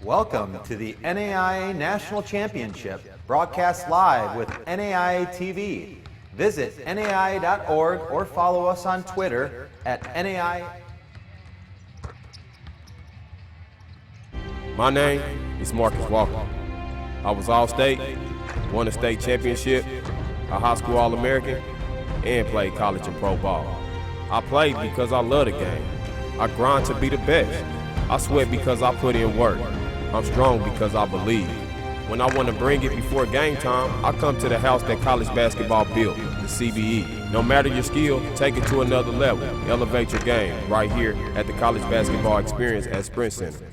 Welcome to the NAIA National Championship, broadcast live with NAIA TV. Visit NAIA.org or follow us on Twitter at NAIA. My name is Marcus Walker. I was All-State, won a state championship, a high school All-American, and played college and pro ball. I played because I love the game. I grind to be the best. I sweat because I put in work. I'm strong because I believe. When I want to bring it before game time, I come to the house that college basketball built, the CBE. No matter your skill, take it to another level. Elevate your game right here at the College Basketball Experience at Sprint Center.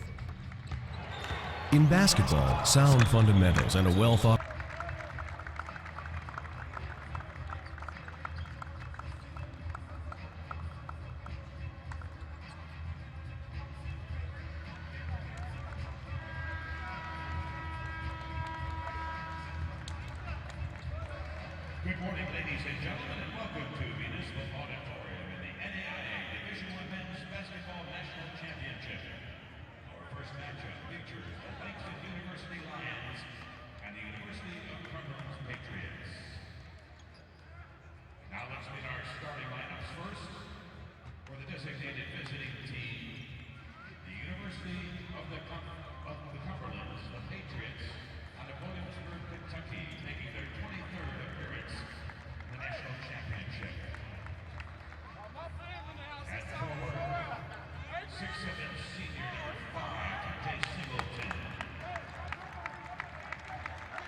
In basketball, sound fundamentals and a well-thought Good morning, ladies and gentlemen, and welcome to Municipal Auditorium in the NAIA Division I Men's Basketball National Championship. Our first matchup features the Langston University Lions and the University of Cumberlands Patriots. Now let's meet our starting lineups first. For the designated visiting team, the University of the Cumberlands, the Patriots, out of Williamsburg, Kentucky, making their 23rd appearance in the national championship. At forward, 6'7" senior number 5, TJ Singleton.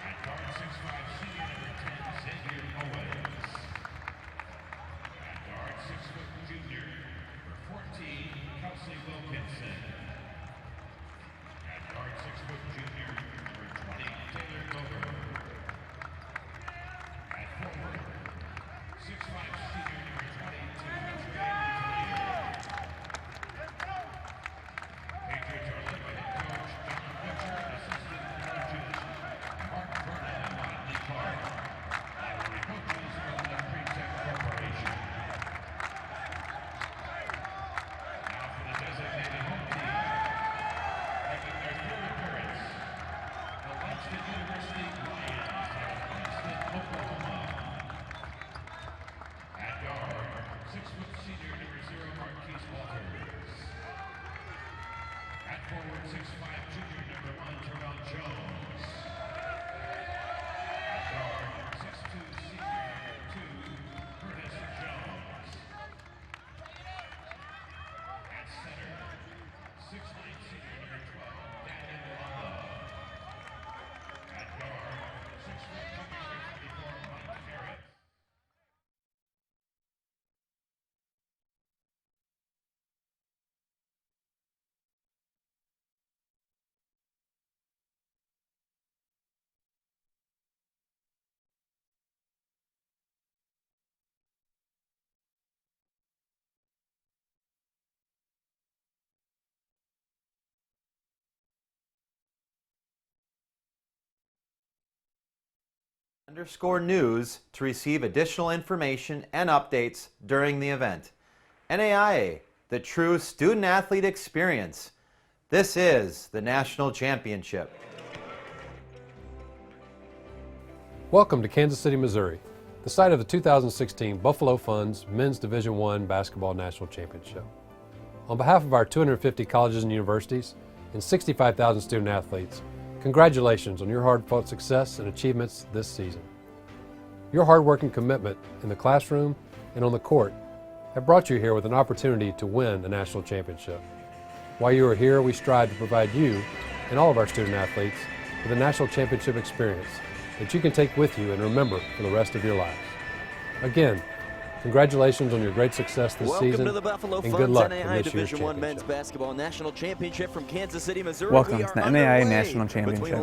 At guard, 6'5" senior number 10, Xavier Owens. At guard, 6' junior number 14, Kelsey Wilkinson. At guard, 6' junior number 20, Taylor Gover. At forward, 6'5" senior number 22, Trey Letelier. Patriots are led by head coach John Butcher, assistant coaches Mark Vernon and Rodney Clark. Honorary coaches from the Pre-Tech Corporation. Now for the designated home team. Making their third appearance, the Langston University Lions out of Langston, Oklahoma. At guard, 6' senior number 0, Marquise Walters. At forward, 6'5" junior number 1, Terrell Jones. At guard, 6'2" senior number 2, Curtis Jones. At center, 6'9" senior number 12, Daniel Lala. At guard, 6' junior number 24, Mike Garrett. _news to receive additional information and updates during the event. NAIA, the true student-athlete experience. This is the National Championship. Welcome to Kansas City, Missouri, the site of the 2016 Buffalo Funds Men's Division I Basketball National Championship. On behalf of our 250 colleges and universities and 65,000 student athletes, congratulations on your hard-fought success and achievements this season. Your hard work and commitment in the classroom and on the court have brought you here with an opportunity to win a national championship. While you are here, we strive to provide you and all of our student athletes with a national championship experience that you can take with you and remember for the rest of your lives. Again, congratulations on your great success this season, to the Buffalo and Funds good luck NAIA in this year's Division I Men's championship. Basketball National Championship from Kansas City, Missouri. Welcome We to are the underway NAIA National Championship.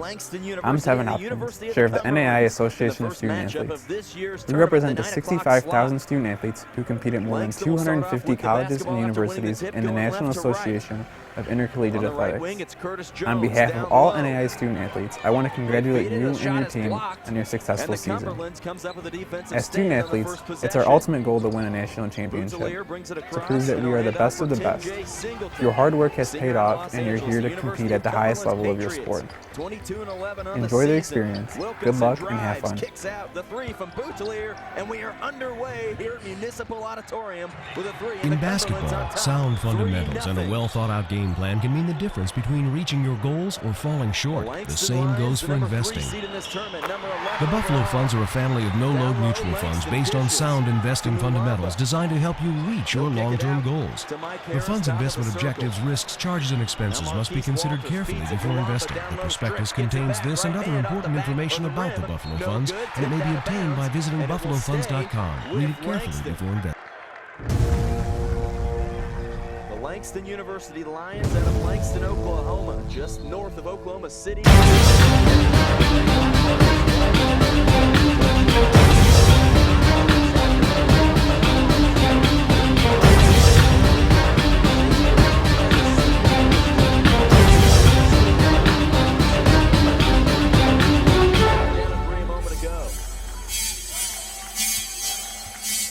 I'm Tevin Hopkins, chair of the NAIA Association of Student Athletes. We represent the 65,000 student athletes who compete at more than 250 colleges and universities in the National Association of intercollegiate On the right athletics. wing, it's Curtis Jones. On behalf down of all low. NAIA student athletes, I want to congratulate you and your team on your successful and the season. Cumberlands comes up with a defensive As student stand on the athletes, first it's our possession. ultimate goal to win a national championship, Boutelier brings it to across prove that and we are the hand best out of the for best. Tim J. Singleton. Your hard work has Senior paid out of off, Los and you're Angeles, here to University compete at the highest Cumberlands level of your Patriots. sport. 22-11 on Enjoy the season. experience. Wilkinson Good luck and have drives, fun. Kicks out the three from Boutelier, and we are underway here at Municipal Auditorium with a three. In the Cumberlands on basketball, top, sound fundamentals and a 3-0. well-thought-out game plan can mean the difference between reaching your goals or falling short. The Langston same Lions, goes the for number 3 investing. seed in this tournament, number 11 The Buffalo overall. Funds are a family of no-load mutual funds based on sound investing fundamentals designed to help you reach your long-term goals. The fund's investment objectives, risks, charges, and expenses must be considered carefully before investing. The prospectus contains this and other important information about the Buffalo Funds, and it may be obtained by visiting buffalofunds.com. Read it carefully before investing. The Langston University Lions out of Langston, Oklahoma, just north of Oklahoma City.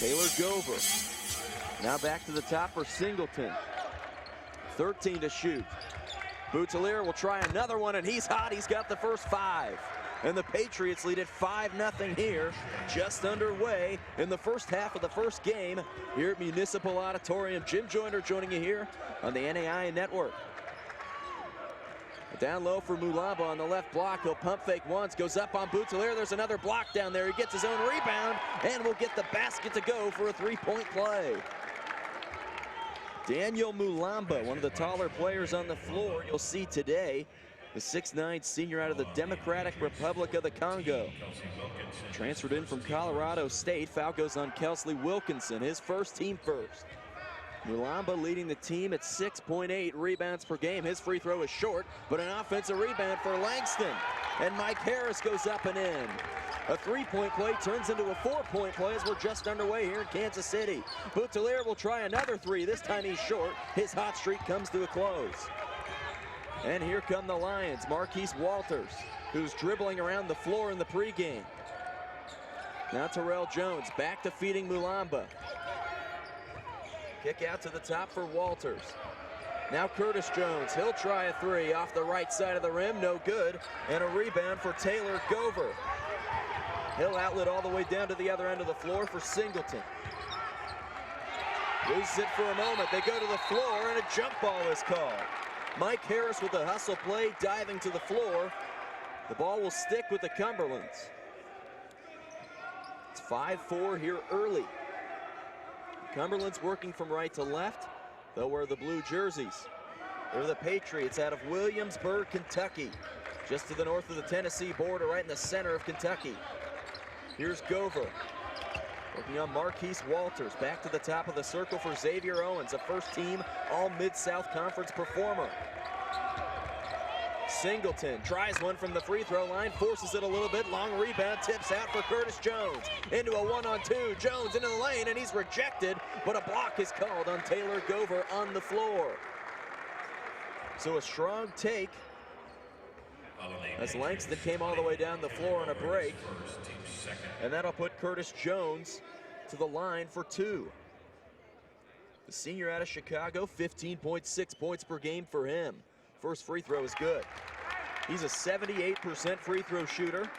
Taylor Gover. Now back to the top for Singleton. 13 to shoot. Boutelier will try another one, and he's hot. He's got the first 5. And the Patriots lead at 5-0 here, just underway in the first half of the first game here at Municipal Auditorium. Jim Joyner joining you here on the NAIA Network. Down low for Mulamba on the left block. He'll pump fake once, goes up on Boutelier. There's another block down there. He gets his own rebound and will get the basket to go for a 3-point play. Daniel Mulamba, one of the taller players on the floor you'll see today. The 6'9" senior out of the Democratic Republic of the Congo. Transferred in from Colorado State. Foul goes on Kelsey Wilkinson, his first, team first. Mulamba leading the team at 6.8 rebounds per game. His free throw is short, but an offensive rebound for Langston. And Mike Harris goes up and in. A 3-point play turns into a 4-point play as we're just underway here in Kansas City. Boutelier will try another 3. This time he's short. His hot streak comes to a close. And here come the Lions. Marquise Walters, who's dribbling around the floor in the pregame. Now Terrell Jones back to feeding Mulamba. Kick out to the top for Walters. Now Curtis Jones. He'll try a 3 off the right side of the rim. No good. And a rebound for Taylor Gover. He'll outlet all the way down to the other end of the floor for Singleton. Loses it for a moment. They go to the floor and a jump ball is called. Mike Harris with a hustle play, diving to the floor. The ball will stick with the Cumberlands. It's 5-4 here early. Cumberlands working from right to left. They'll wear the blue jerseys. They're the Patriots out of Williamsburg, Kentucky. Just to the north of the Tennessee border, right in the center of Kentucky. Here's Gover. Working on Marquise Walters. Back to the top of the circle for Xavier Owens, a first-team All-Mid-South Conference performer. Singleton tries one from the free throw line, forces it a little bit. Long rebound, tips out for Curtis Jones. Into a 1-on-2. Jones into the lane, and he's rejected, but a block is called on Taylor Gover on the floor. So a strong take as Langston came all the way down the floor on a break. And that'll put Curtis Jones to the line for 2. The senior out of Chicago, 15.6 points per game for him. First free throw is good. He's a 78% free throw shooter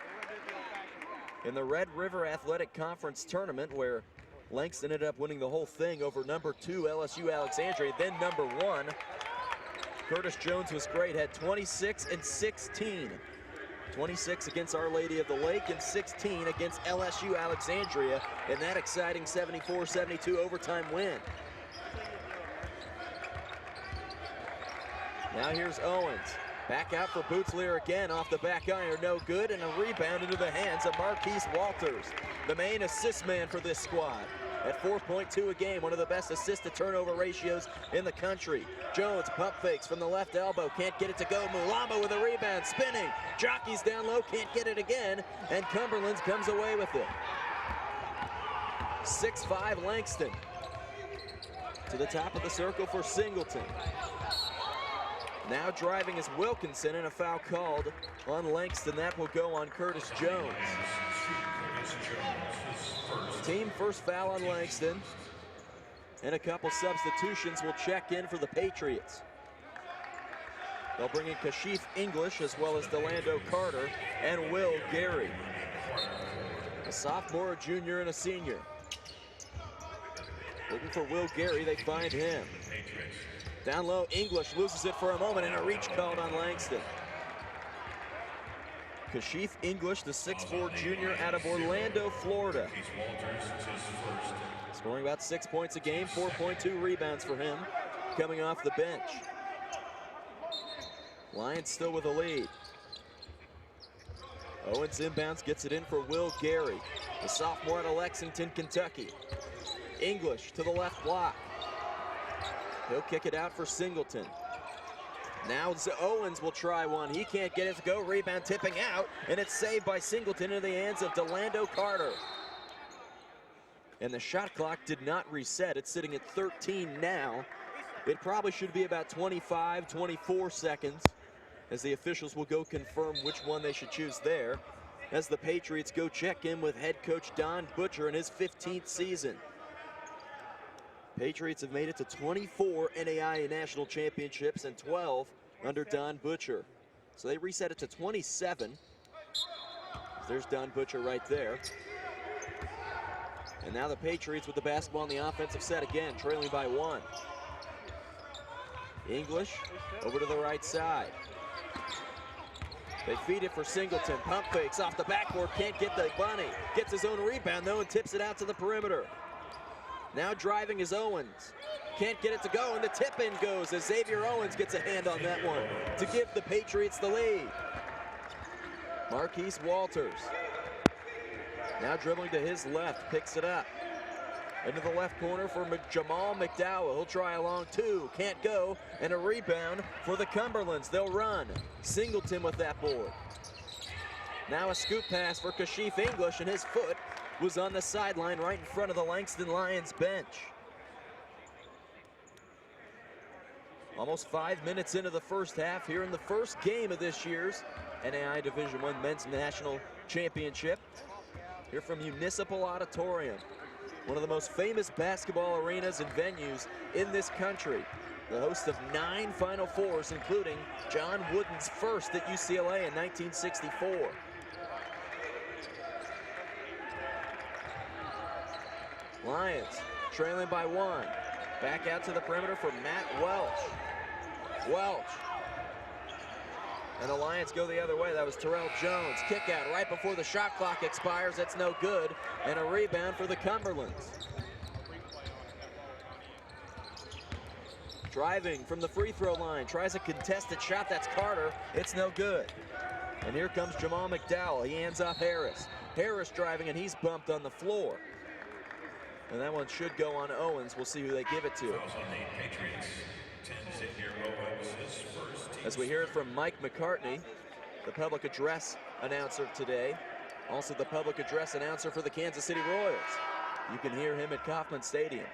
in the Red River Athletic Conference tournament, where Langston ended up winning the whole thing over number 2 LSU Alexandria, then number 1. Curtis Jones was great, had 26 and 16. 26 against Our Lady of the Lake and 16 against LSU Alexandria in that exciting 74-72 overtime win. Now here's Owens. Back out for Boutelier again off the back iron, no good, and a rebound into the hands of Marquise Walters, the main assist man for this squad. At 4.2 a game, one of the best assist-to-turnover ratios in the country. Jones pump fakes from the left elbow, can't get it to go. Mulamba with a rebound, spinning. Jockeys down low, can't get it again, and Cumberlands comes away with it. 6'5" Langston. To the top of the circle for Singleton. Now driving is Wilkinson, and a foul called on Langston. That will go on Curtis Jones. Team first foul on Langston. And a couple substitutions will check in for the Patriots. They'll bring in Kashif English as well as Delando Carter and Will Gary. A sophomore, a junior, and a senior. Looking for Will Gary, they find him. Down low, English loses it for a moment, and a reach called on Langston. Kashif English, the 6'4" junior out of Orlando, Florida. Scoring about 6 points a game, 4.2 rebounds for him, coming off the bench. Lions still with a lead. Owens inbounds, gets it in for Will Gary, the sophomore out of Lexington, Kentucky. English to the left block. He'll kick it out for Singleton. Now Owens will try one. He can't get it to go. Rebound tipping out, and it's saved by Singleton into the hands of Delando Carter. And the shot clock did not reset. It's sitting at 13 now. It probably should be about 25, 24 seconds, as the officials will go confirm which one they should choose there, as the Patriots go check in with head coach Don Butcher in his 15th season. Patriots have made it to 24 NAIA national championships and 12 under Don Butcher. So they reset it to 27. There's Don Butcher right there. And now the Patriots with the basketball on the offensive set again, trailing by 1. English over to the right side. They feed it for Singleton. Pump fakes off the backboard, can't get the bunny. Gets his own rebound though and tips it out to the perimeter. Now driving is Owens. Can't get it to go, and the tip in goes as Xavier Owens gets a hand on that one to give the Patriots the lead. Marquise Walters. Now dribbling to his left, picks it up. Into the left corner for Jamal McDowell. He'll try a long two, can't go, and a rebound for the Cumberlands. They'll run. Singleton with that board. Now a scoop pass for Kashif English, and his foot was on the sideline right in front of the Langston Lions bench. Almost 5 minutes into the first half here in the first game of this year's NAIA Division I Men's National Championship. Here from Municipal Auditorium, one of the most famous basketball arenas and venues in this country. The host of 9 Final Fours, including John Wooden's first at UCLA in 1964. Lions trailing by 1. Back out to the perimeter for Matt Welch. And the Lions go the other way. That was Terrell Jones. Kick out right before the shot clock expires. That's no good. And a rebound for the Cumberlands. Driving from the free throw line. Tries a contested shot. That's Carter. It's no good. And here comes Jamal McDowell. He hands off Harris. Harris driving, and he's bumped on the floor. And that one should go on Owens. We'll see who they give it to. As we hear it from Mike McCartney, the public address announcer today. Also the public address announcer for the Kansas City Royals. You can hear him at Kauffman Stadium.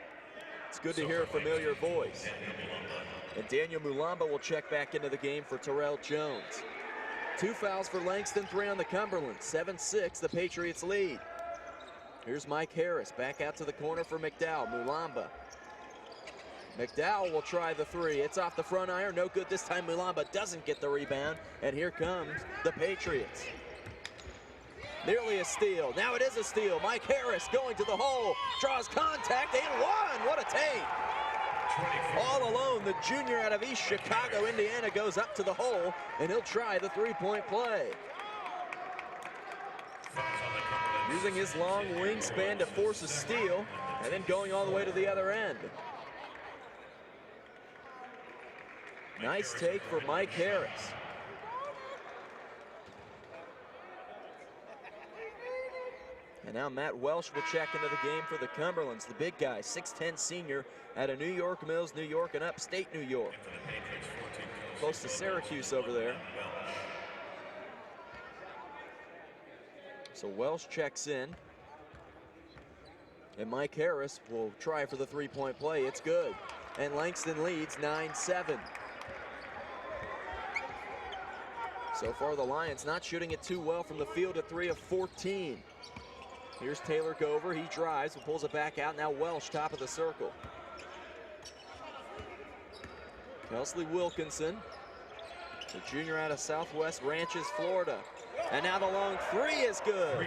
It's good to hear a familiar voice. And Daniel Mulamba will check back into the game for Terrell Jones. 2 fouls for Langston, 3 on the Cumberlands. 7-6, the Patriots lead. Here's Mike Harris, back out to the corner for McDowell. Mulamba. McDowell will try the 3. It's off the front iron, no good this time. Mulamba doesn't get the rebound, and here comes the Patriots. Nearly a steal. Now it is a steal. Mike Harris going to the hole, draws contact, and one. What a take. All alone, the junior out of East Chicago, Indiana, goes up to the hole, and he'll try the 3-point play. Using his long wingspan to force a steal, and then going all the way to the other end. Nice take for Mike Harris. And now Matt Welsh will check into the game for the Cumberlands, the big guy, 6'10" senior out of New York Mills, New York, and upstate New York. Close to Syracuse over there. So Welsh checks in. And Mike Harris will try for the 3-point play. It's good. And Langston leads 9-7. So far, the Lions not shooting it too well from the field at 3 of 14. Here's Taylor Gover. He drives and pulls it back out. Now Welsh, top of the circle. Kelsley Wilkinson, the junior out of Southwest Ranches, Florida. And now the long three is good.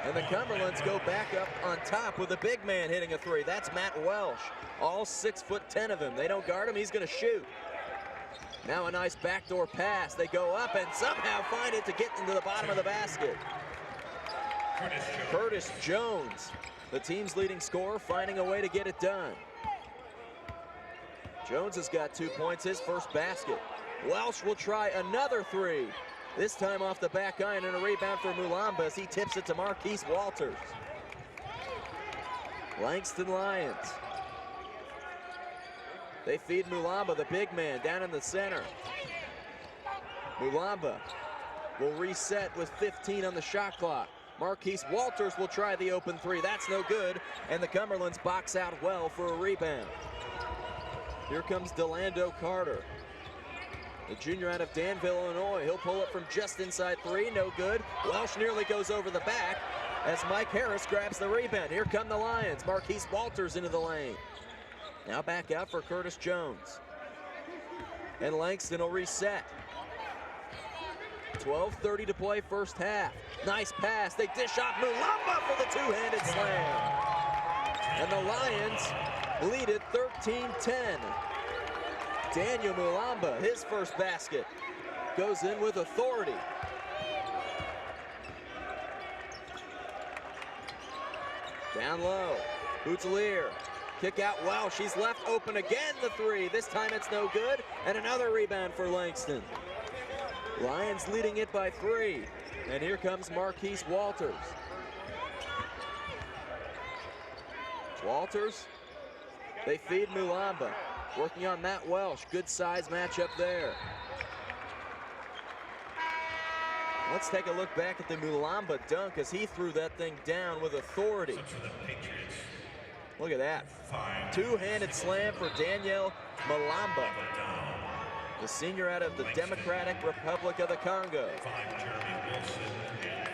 And the Cumberlands go back up on top with the big man hitting a three. That's Matt Welsh, all 6'10" of him. They don't guard him, he's gonna shoot. Now a nice backdoor pass. They go up and somehow find it to get into the bottom of the basket. Curtis Jones, the team's leading scorer, finding a way to get it done. Jones has got 2 points, his first basket. Welsh will try another three. This time off the back iron and a rebound for Mulamba as he tips it to Marquise Walters. Langston Lions. They feed Mulamba, the big man, down in the center. Mulamba will reset with 15 on the shot clock. Marquise Walters will try the open three. That's no good, and the Cumberlands box out well for a rebound. Here comes Delando Carter, the junior out of Danville, Illinois. He'll pull it from just inside three, no good. Welsh nearly goes over the back as Mike Harris grabs the rebound. Here come the Lions. Marquise Walters into the lane. Now back out for Curtis Jones. And Langston will reset. 12:30 to play first half. Nice pass, they dish off Mulamba for the two-handed slam. And the Lions lead it 13-10. Daniel Mulamba, his first basket, goes in with authority. Down low, Boutelier, kick out Welsh, he's left open again, the three. This time it's no good, and another rebound for Langston. Lions leading it by 3, and here comes Marquise Walters. Walters, they feed Mulamba, working on Matt Welsh. Good size matchup there. Let's take a look back at the Mulamba dunk as he threw that thing down with authority. Look at that. Two-handed slam for Daniel Mulamba, the senior out of the Democratic Republic of the Congo.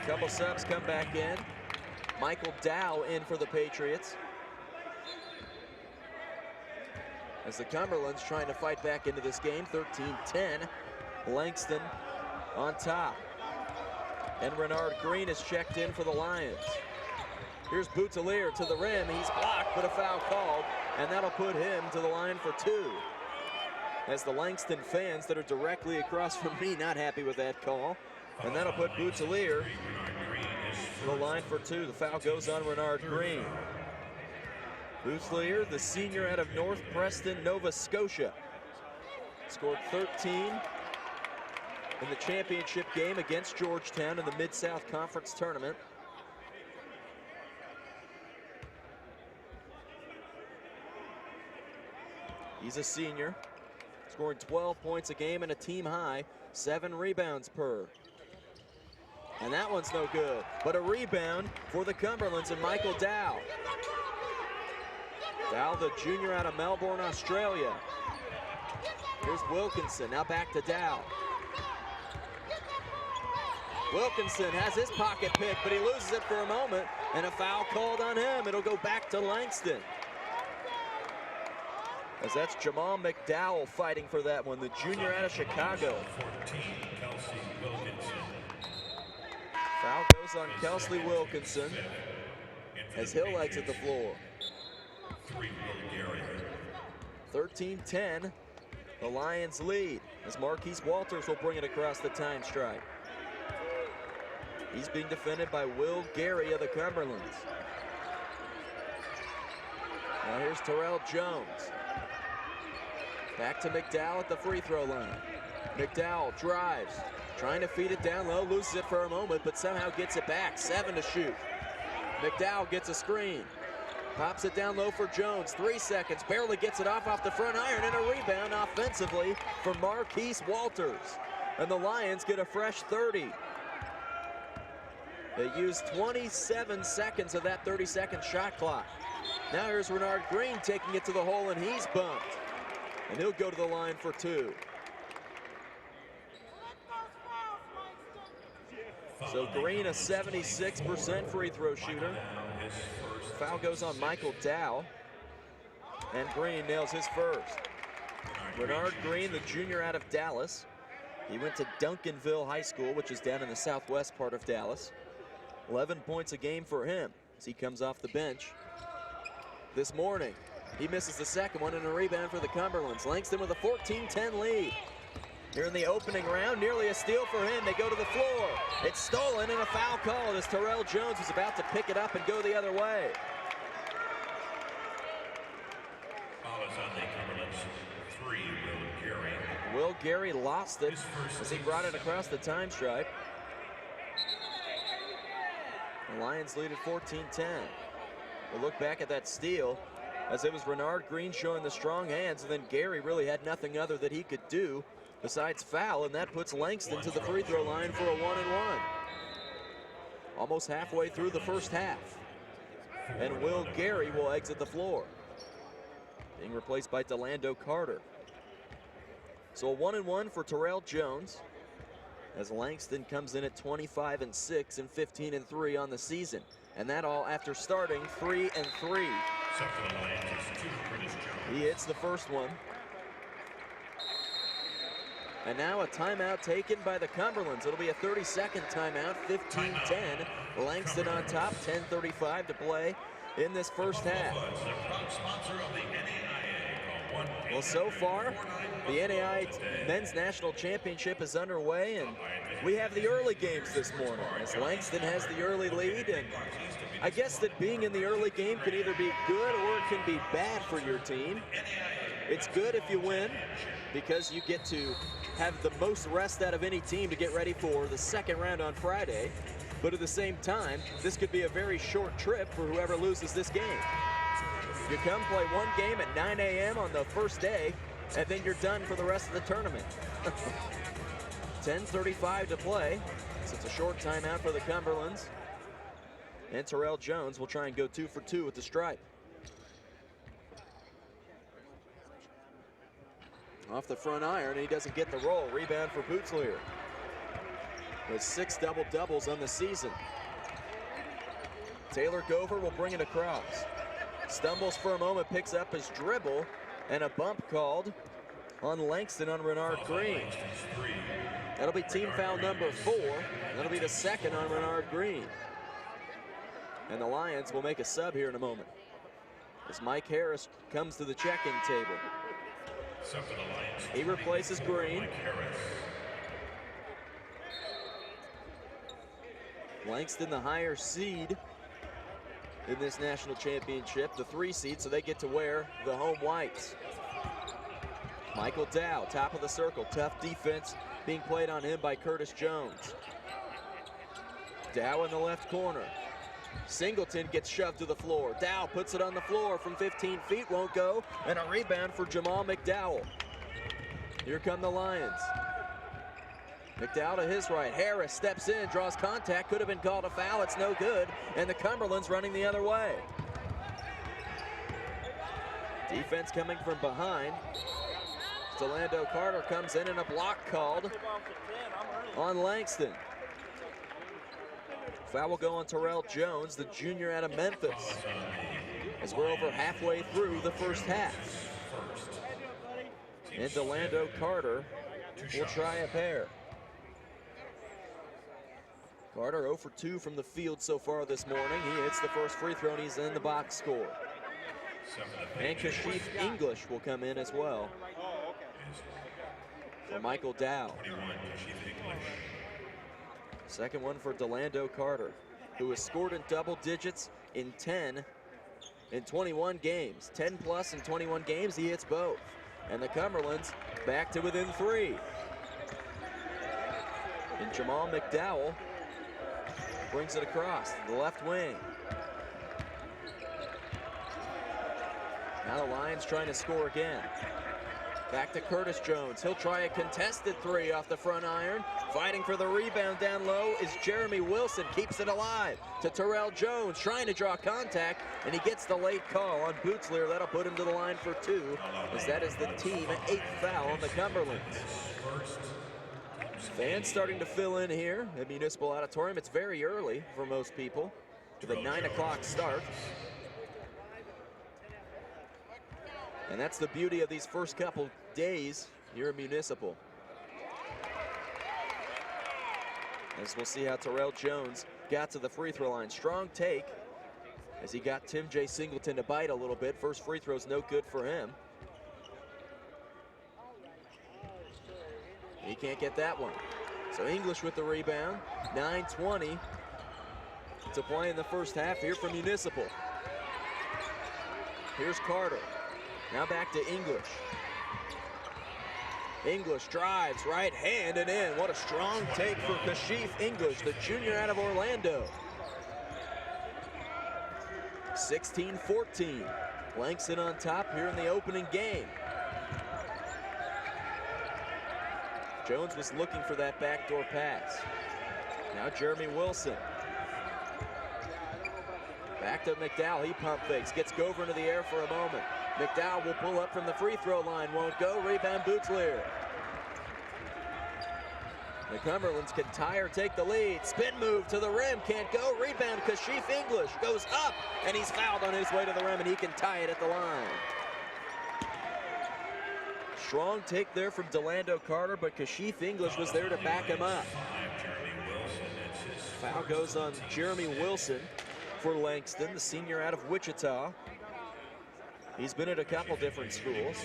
A couple subs come back in. Michael Dow in for the Patriots, as the Cumberlands trying to fight back into this game. 13-10. Langston on top. And Renard Green is checked in for the Lions. Here's Boutelier to the rim. He's blocked, but a foul called, and that'll put him to the line for 2. As the Langston fans that are directly across from me not happy with that call. And that'll put Boutelier to the line for 2. The foul goes on Renard Green. Boutelier, the senior out of North Preston, Nova Scotia, scored 13 in the championship game against Georgetown in the Mid-South Conference tournament. He's a senior, scoring 12 points a game and a team high 7 rebounds per. And that one's no good, but a rebound for the Cumberlands and Michael Dow. Dow, the junior out of Melbourne, Australia. Here's Wilkinson, now back to Dow. Wilkinson has his pocket pick, but he loses it for a moment, and a foul called on him. It'll go back to Langston, as that's Jamal McDowell fighting for that one, the junior out of Chicago. Foul goes on Kelsley Wilkinson as Hill exits the floor. 13-10, the Lions lead as Marquise Walters will bring it across the time stripe. He's being defended by Will Gary of the Cumberlands. Now here's Terrell Jones. Back to McDowell at the free throw line. McDowell drives, trying to feed it down low, loses it for a moment, but somehow gets it back. 7 to shoot. McDowell gets a screen. Pops it down low for Jones. 3 seconds, barely gets it off the front iron, and a rebound offensively for Marquise Walters. And the Lions get a fresh 30. They used 27 seconds of that 30-second shot clock. Now here's Renard Green taking it to the hole, and he's bumped. And he'll go to the line for 2. So Green, a 76% free throw shooter. Foul goes on Michael Dow, and Green nails his first. Renard Green, the junior out of Dallas. He went to Duncanville High School, which is down in the southwest part of Dallas. 11 points a game for him as he comes off the bench this morning. He misses the second one, and a rebound for the Cumberlands. Langston with a 14-10 lead. Here in the opening round, nearly a steal for him. They go to the floor. It's stolen and a foul called as Terrell Jones was about to pick it up and go the other way. Follows on the Cumberlands. 3, Will Gary. Will Gary lost it as he brought it across the time stripe. The Lions lead at 14-10. We'll look back at that steal as it was Renard Green showing the strong hands, and then Gary really had nothing other that he could do besides foul, and that puts Langston to the free throw line for a 1-and-1. Almost halfway through the first half. And Will Gary will exit the floor, being replaced by Delando Carter. So a 1-and-1 for Terrell Jones, as Langston comes in at 25-6 and 15-3 on the season. And that all after starting 3-3. He hits the first one. And now a timeout taken by the Cumberlands. It'll be a 30-second timeout, 15-10. Langston on top, 10:35 to play in this first half. Well, so far, the NAI Men's National Championship is underway, and we have the early games this morning as Langston has the early lead. And I guess that being in the early game can either be good or it can be bad for your team. It's good if you win because you get to have the most rest out of any team to get ready for the second round on Friday. But at the same time, this could be a very short trip for whoever loses this game. You come play one game at 9 a.m. on the first day, and then you're done for the rest of the tournament. 10:35 to play. So it's a short timeout for the Cumberlands. And Terrell Jones will try and go 2 for 2 with the stripe. Off the front iron, and he doesn't get the roll. Rebound for Bootsleer, with 6 double-doubles on the season. Taylor Gover will bring it across. Stumbles for a moment, picks up his dribble, and a bump called on Langston on Renard Green. That'll be team foul number 4. That'll be the second on Renard Green. And the Lions will make a sub here in a moment as Mike Harris comes to the check-in table. He replaces Green. Langston, the higher seed in this national championship, the 3 seed, so they get to wear the home whites. Michael Dow, top of the circle. Tough defense being played on him by Curtis Jones. Dow in the left corner. Singleton gets shoved to the floor. Dow puts it on the floor from 15 feet, won't go, and a rebound for Jamal McDowell. Here come the Lions. McDowell to his right. Harris steps in, draws contact, could have been called a foul, it's no good, and the Cumberlands running the other way. Defense coming from behind. Delando Carter comes in and a block called on Langston. Foul will go on Terrell Jones, the junior out of Memphis, as we're over halfway through the first half. And Delando Carter will try a pair. Carter 0 for 2 from the field so far this morning. He hits the first free throw and he's in the box score. And Kashif English will come in as well for Michael Dow. Second one for Delando Carter, who has scored in double digits in 21 games. 10 plus in 21 games, he hits both. And the Cumberlands back to within 3. And Jamal McDowell brings it across the left wing. Now the Lions trying to score again. Back to Curtis Jones. He'll try a contested 3 off the front iron. Fighting for the rebound down low is Jeremy Wilson. Keeps it alive to Terrell Jones, trying to draw contact, and he gets the late call on Bootsleer. That'll put him to the line for 2, as that is the team 8th foul on the Cumberlands. Fans starting to fill in here at Municipal Auditorium. It's very early for most people, with a 9 o'clock start. And that's the beauty of these first couple days here at Municipal. As we'll see how Terrell Jones got to the free throw line. Strong take as he got Tim J. Singleton to bite a little bit. First free throw's no good for him. He can't get that one. So English with the rebound. 9:20 to play in the first half here for Municipal. Here's Carter. Now back to English. English drives, right hand and in. What a strong take for Kashif English, the junior out of Orlando. 16-14. Langston on top here in the opening game. Jones was looking for that backdoor pass. Now Jeremy Wilson. Back to McDowell, he pump fakes, gets Gover into the air for a moment. McDowell will pull up from the free throw line, won't go, rebound Bootsleer. The Cumberlands can tie or take the lead. Spin move to the rim, can't go, rebound Kashif English, goes up, and he's fouled on his way to the rim, and he can tie it at the line. Strong take there from Delando Carter, but Kashif English was there to back him up. Foul goes on Jeremy Wilson for Langston, the senior out of Wichita. He's been at a couple different schools.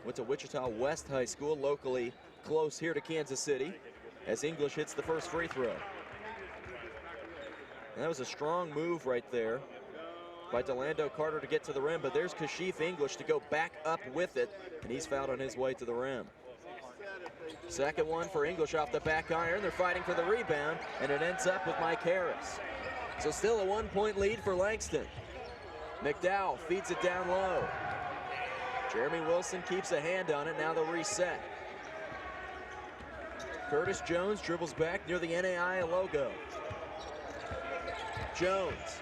Went to Wichita West High School, locally close here to Kansas City, as English hits the first free throw. And that was a strong move right there by Delando Carter to get to the rim, but there's Kashif English to go back up with it, and he's fouled on his way to the rim. Second one for English off the back iron. They're fighting for the rebound, and it ends up with Mike Harris. So still a 1-point lead for Langston. McDowell feeds it down low. Jeremy Wilson keeps a hand on it. Now they'll reset. Curtis Jones dribbles back near the NAI logo. Jones.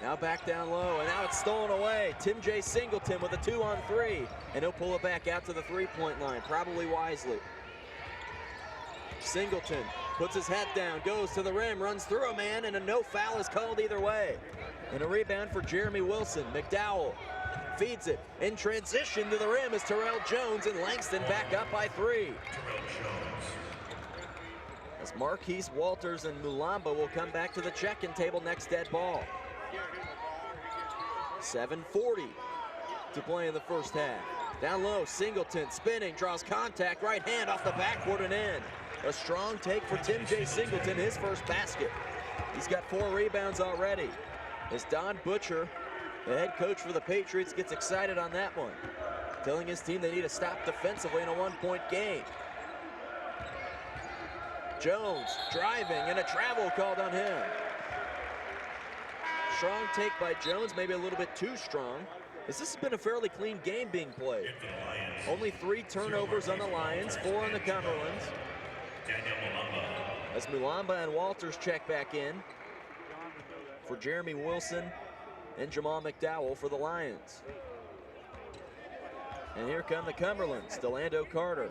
Now back down low, and now it's stolen away. Tim J. Singleton with a 2-on-3, and he'll pull it back out to the three-point line, probably wisely. Singleton puts his hat down, goes to the rim, runs through a man, and a no foul is called either way. And a rebound for Jeremy Wilson. McDowell feeds it in transition to the rim is Terrell Jones, and Langston back up by 3. As Marquise Walters and Mulamba will come back to the check-in table next dead ball. 7:40 to play in the first half. Down low, Singleton spinning, draws contact, right hand off the backboard and in. A strong take for Tim J. Singleton, his first basket. He's got 4 rebounds already. As Don Butcher, the head coach for the Patriots, gets excited on that one, telling his team they need to stop defensively in a 1-point game. Jones driving, and a travel called on him. Strong take by Jones, maybe a little bit too strong, as this has been a fairly clean game being played. Only 3 turnovers on the Lions, 4 on the Cumberlands. As Mulamba and Walters check back in for Jeremy Wilson and Jamal McDowell for the Lions. And here come the Cumberlands, Delando Carter.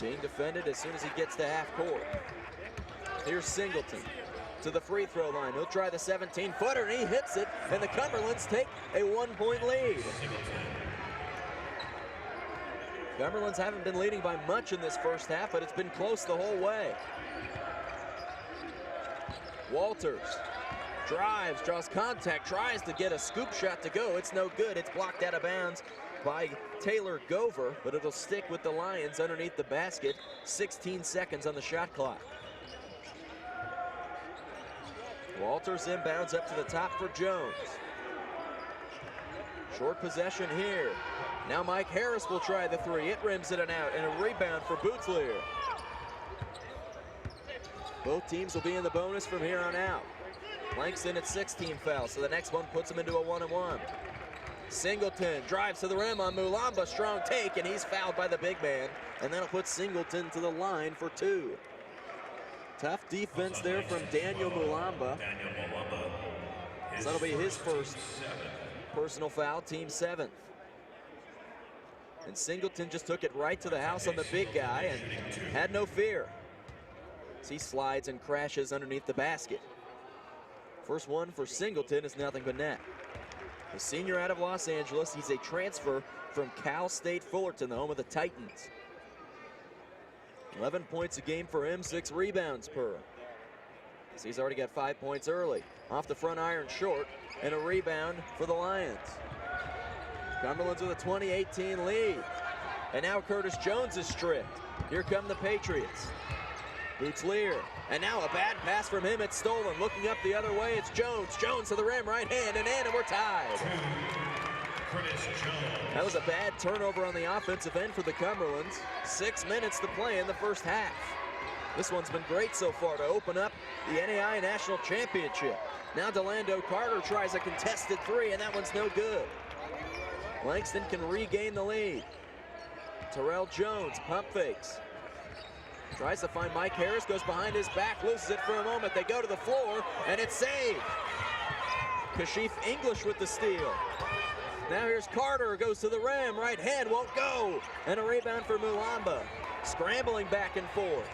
Being defended as soon as he gets to half court. Here's Singleton to the free throw line. He'll try the 17-footer, and he hits it, and the Cumberlands take a 1-point lead. Cumberlands haven't been leading by much in this first half, but it's been close the whole way. Walters drives, draws contact, tries to get a scoop shot to go. It's no good. It's blocked out of bounds by Taylor Gover, but it'll stick with the Lions underneath the basket. 16 seconds on the shot clock. Walters inbounds up to the top for Jones. Short possession here. Now Mike Harris will try the 3. It rims it and out, and a rebound for Bootsleer. Both teams will be in the bonus from here on out. Langston at 16 fouls, so the next one puts him into a 1-and-1. Singleton drives to the rim on Mulamba, strong take, and he's fouled by the big man, and that'll put Singleton to the line for 2. Tough defense there from Daniel Mulamba. So that'll be his first personal foul, team 7th. And Singleton just took it right to the house on the big guy and had no fear as he slides and crashes underneath the basket. First one for Singleton is nothing but net. The senior out of Los Angeles, he's a transfer from Cal State Fullerton, the home of the Titans. 11 points a game for him, 6 rebounds per. So he's already got 5 points early. Off the front iron short, and a rebound for the Lions. Cumberlands with a 20-18 lead. And now Curtis Jones is stripped. Here come the Patriots. Bootsleer, and now a bad pass from him, it's stolen. Looking up the other way, it's Jones. Jones to the rim, right hand, and in, and we're tied. That was a bad turnover on the offensive end for the Cumberlands. 6 minutes to play in the first half. This one's been great so far to open up the NAI National Championship. Now Delando Carter tries a contested three, and that one's no good. Langston can regain the lead. Terrell Jones pump fakes. Tries to find Mike Harris, goes behind his back, loses it for a moment. They go to the floor, and it's saved. Kashif English with the steal. Now here's Carter, goes to the rim, right hand won't go. And a rebound for Mulamba. Scrambling back and forth.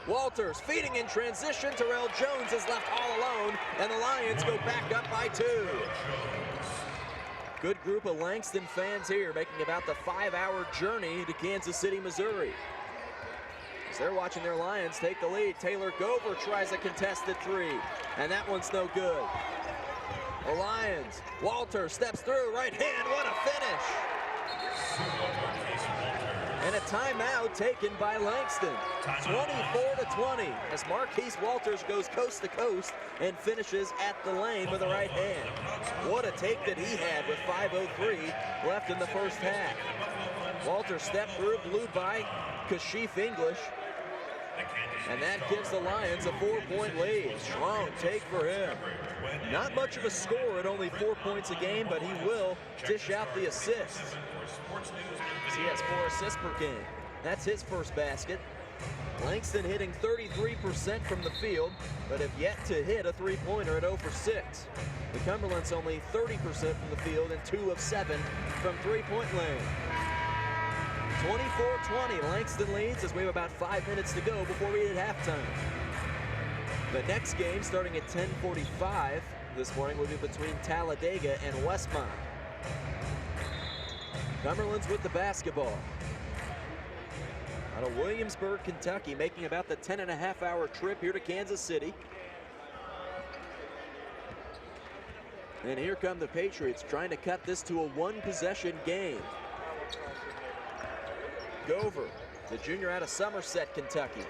Walters feeding in transition. Terrell Jones is left all alone, and the Lions go back up by 2. Good group of Langston fans here, making about the 5-hour journey to Kansas City, Missouri. As they're watching their Lions take the lead, Taylor Gover tries a contested three, and that one's no good. The Lions, Walter steps through, right hand, what a finish! And a timeout taken by Langston. 24-20 as Marquise Walters goes coast to coast and finishes at the lane with the right hand. What a take that he had with 5:03 left in the first half. Walters stepped through, blew by Kashif English, and that gives the Lions a 4-point lead. Strong take for him. Not much of a score at only 4 points a game, but he will dish out the assists. He has 4 assists per game. That's his first basket. Langston hitting 33% from the field, but have yet to hit a three-pointer at 0 for 6. The Cumberlands only 30% from the field and 2 of 7 from three-point lane. 24-20, Langston leads as we have about 5 minutes to go before we hit halftime. The next game, starting at 10:45 this morning, will be between Talladega and Westmont. Cumberlands with the basketball. Out of Williamsburg, Kentucky, making about the 10.5-hour trip here to Kansas City. And here come the Patriots trying to cut this to a one-possession game. Gover, the junior out of Somerset, Kentucky.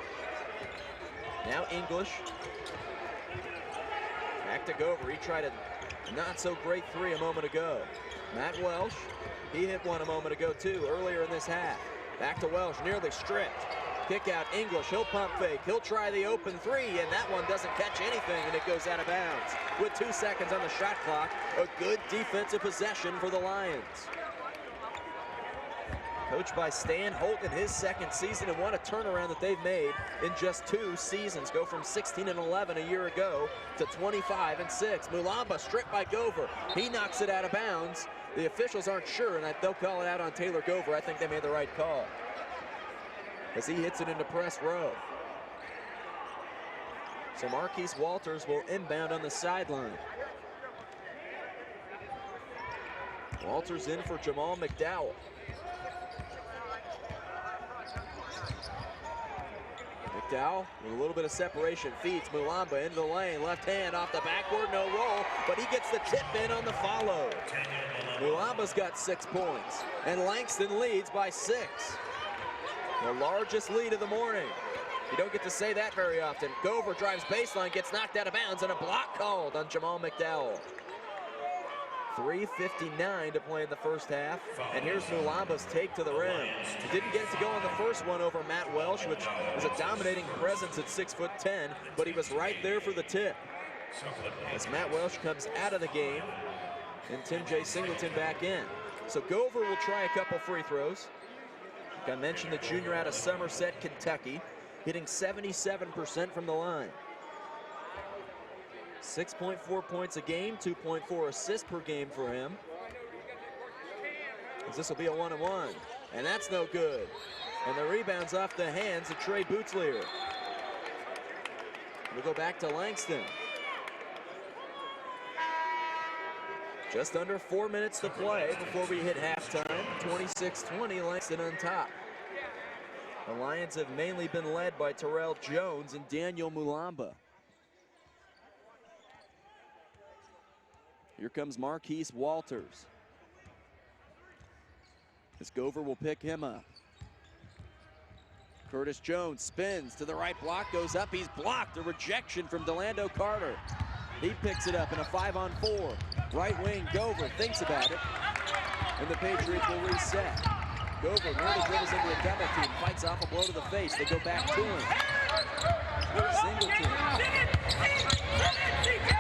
Now English. Back to Gover. He tried a not-so-great three a moment ago. Matt Welsh, he hit one a moment ago, too, earlier in this half. Back to Welsh, nearly stripped. Kick out English, he'll pump fake. He'll try the open three, and that one doesn't catch anything, and it goes out of bounds. With 2 seconds on the shot clock, a good defensive possession for the Lions. Coached by Stan Holt in his second season, and what a turnaround that they've made in just 2 seasons. Go from 16-11 a year ago to 25-6. Mulamba stripped by Gover. He knocks it out of bounds. The officials aren't sure, and they'll call it out on Taylor Gover. I think they made the right call as he hits it into press row. So Marquise Walters will inbound on the sideline. Walters in for Jamal McDowell. McDowell with a little bit of separation, feeds Mulamba into the lane, left hand off the backboard, no roll, but he gets the tip in on the follow. Mulamba's got 6 points, and Langston leads by 6. The largest lead of the morning. You don't get to say that very often. Gover drives baseline, gets knocked out of bounds, and a block called on Jamal McDowell. 3:59 to play in the first half, and here's Mulamba's take to the rim. He didn't get it to go on the first one over Matt Welsh, which was a dominating presence at 6'10", but he was right there for the tip. As Matt Welsh comes out of the game, and Tim J. Singleton back in. So Gover will try a couple free throws. Like I mentioned, the junior out of Somerset, Kentucky, hitting 77% from the line. 6.4 points a game, 2.4 assists per game for him. as this will be a 1-1. And that's no good. And the rebound's off the hands of Trey Bootsleer. We'll go back to Langston. Just under 4 minutes to play before we hit halftime. 26-20, Langston on top. The Lions have mainly been led by Terrell Jones and Daniel Mulamba. Here comes Marquise Walters. As Gover will pick him up. Curtis Jones spins to the right block, goes up, he's blocked. A rejection from Delando Carter. He picks it up in a 5-on-4. Right wing, Gover thinks about it, and the Patriots will reset. Gover nearly dribbles into a double team, fights off a blow to the face. They go back to him. Singleton.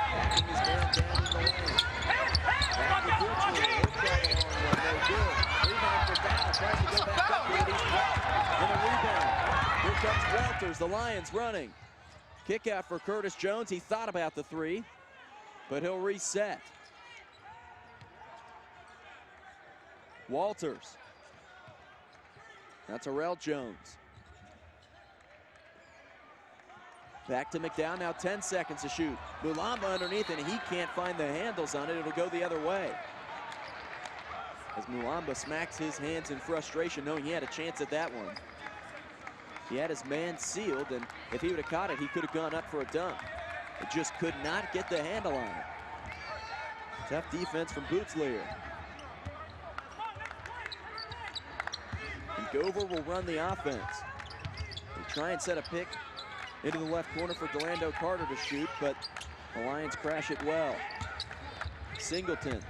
Backing his man down in the lane. Back to Bootsleer. No good. Rebound for Dow. Tries to go back up with it. He's blocked. And a rebound. Here comes Walters. The Lions running. Kick out for Curtis Jones. He thought about the three, but he'll reset. Walters. Now Terrell Jones. Back to McDowell, now 10 seconds to shoot. Mulamba underneath, and he can't find the handles on it. It'll go the other way. As Mulamba smacks his hands in frustration, knowing he had a chance at that one. He had his man sealed, and if he would have caught it, he could have gone up for a dunk. It just could not get the handle on it. Tough defense from Bootsleer. And Gover will run the offense. They try and set a pick into the left corner for Delando Carter to shoot, but the Lions crash it well. Singleton.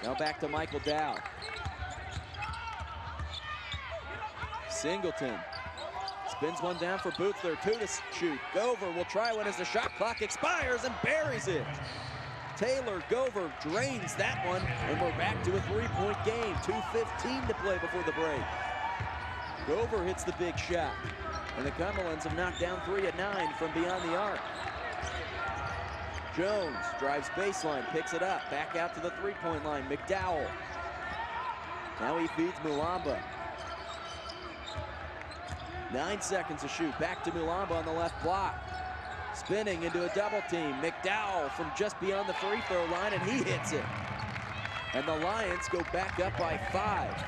Now back to Michael Dow. Singleton. Spins one down for Bootsleer, 2 to shoot. Gover will try one as the shot clock expires and buries it. Taylor Gover drains that one, and we're back to a 3-point game. 2:15 to play before the break. Gover hits the big shot, and the Cumberlands have knocked down 3 at 9 from beyond the arc. Jones drives baseline, picks it up, back out to the 3-point line. McDowell. Now he feeds Mulamba. 9 seconds to shoot. Back to Mulamba on the left block. Spinning into a double team. McDowell from just beyond the free throw line, and he hits it. And the Lions go back up by 5.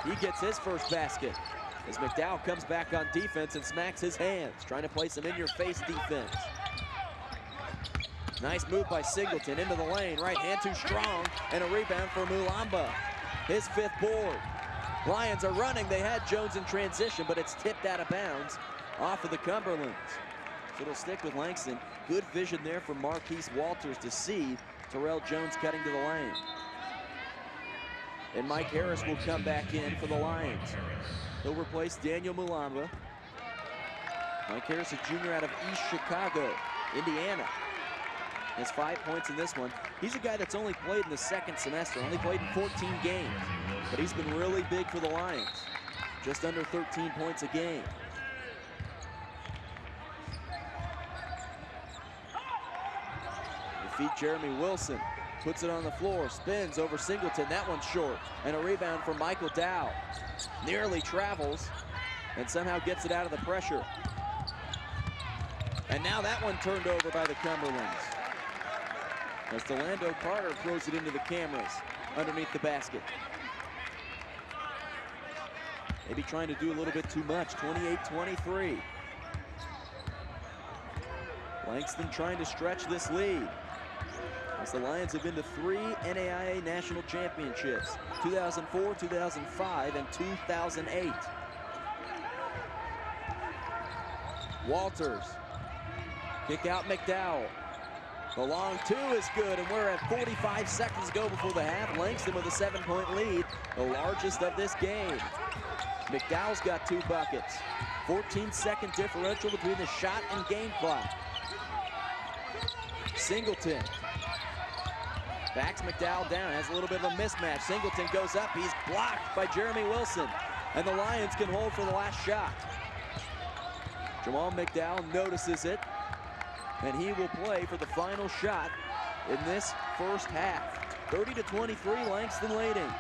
He gets his first basket as McDowell comes back on defense and smacks his hands, trying to play some in-your-face defense. Nice move by Singleton into the lane. Right hand too strong, and a rebound for Mulamba. His 5th board. Lions are running. They had Jones in transition, but it's tipped out of bounds off of the Cumberlands. So it'll stick with Langston. Good vision there from Marquise Walters to see Terrell Jones cutting to the lane. And Mike Harris will come back in for the Lions. He'll replace Daniel Mulamba. Mike Harris, a junior out of East Chicago, Indiana. Has 5 points in this one. He's a guy that's only played in the 2nd semester, only played in 14 games. But he's been really big for the Lions. Just under 13 points a game. Defeat Jeremy Wilson. Puts it on the floor, spins over Singleton. That one's short. And a rebound from Michael Dow. Nearly travels and somehow gets it out of the pressure. And now that one turned over by the Cumberlands, as Delando Carter throws it into the cameras underneath the basket. Maybe trying to do a little bit too much. 28-23. Langston trying to stretch this lead, as the Lions have been to 3 NAIA national championships, 2004, 2005, and 2008. Walters. Kick out McDowell. The long 2 is good, and we're at 45 seconds to go before the half. Langston with a 7-point lead, the largest of this game. McDowell's got 2 buckets. 14-second differential between the shot and game clock. Singleton backs McDowell down, has a little bit of a mismatch. Singleton goes up, he's blocked by Jeremy Wilson, and the Lions can hold for the last shot. Jamal McDowell notices it, and he will play for the final shot in this first half. 30-23, Langston leading.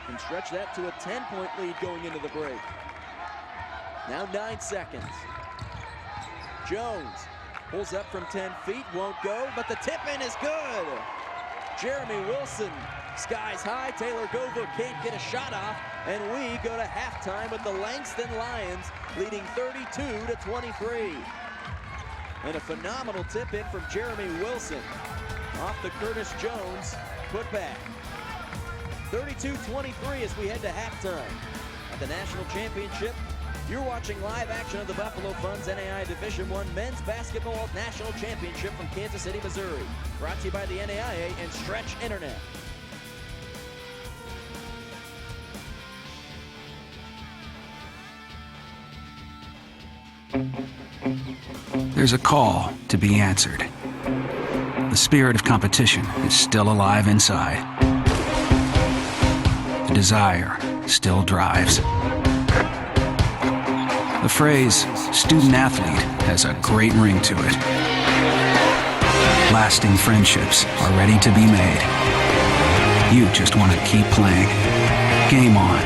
and stretch that to a 10-point lead going into the break. Now 9 seconds. Jones pulls up from 10 feet, won't go, but the tip-in is good. Jeremy Wilson skies high. Taylor Gover can't get a shot off, and we go to halftime with the Langston Lions leading 32-23. And a phenomenal tip-in from Jeremy Wilson off the Curtis Jones putback. 32-23 as we head to halftime at the National Championship. You're watching live action of the Buffalo Funds NAIA Division I Men's Basketball National Championship from Kansas City, Missouri. Brought to you by the NAIA and Stretch Internet. There's a call to be answered. The spirit of competition is still alive inside. The desire still drives. The phrase student athlete has a great ring to it. Lasting friendships are ready to be made. You just want to keep playing. Game on.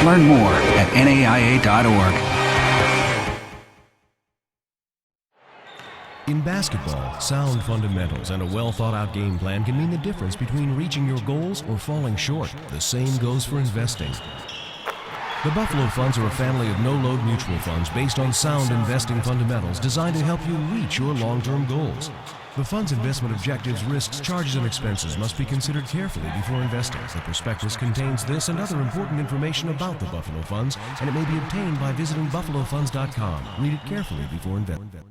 Learn more at naia.org. In basketball, sound fundamentals and a well-thought-out game plan can mean the difference between reaching your goals or falling short. The same goes for investing. The Buffalo Funds are a family of no-load mutual funds based on sound investing fundamentals designed to help you reach your long-term goals. The fund's investment objectives, risks, charges, and expenses must be considered carefully before investing. The prospectus contains this and other important information about the Buffalo Funds, and it may be obtained by visiting buffalofunds.com. Read it carefully before investing.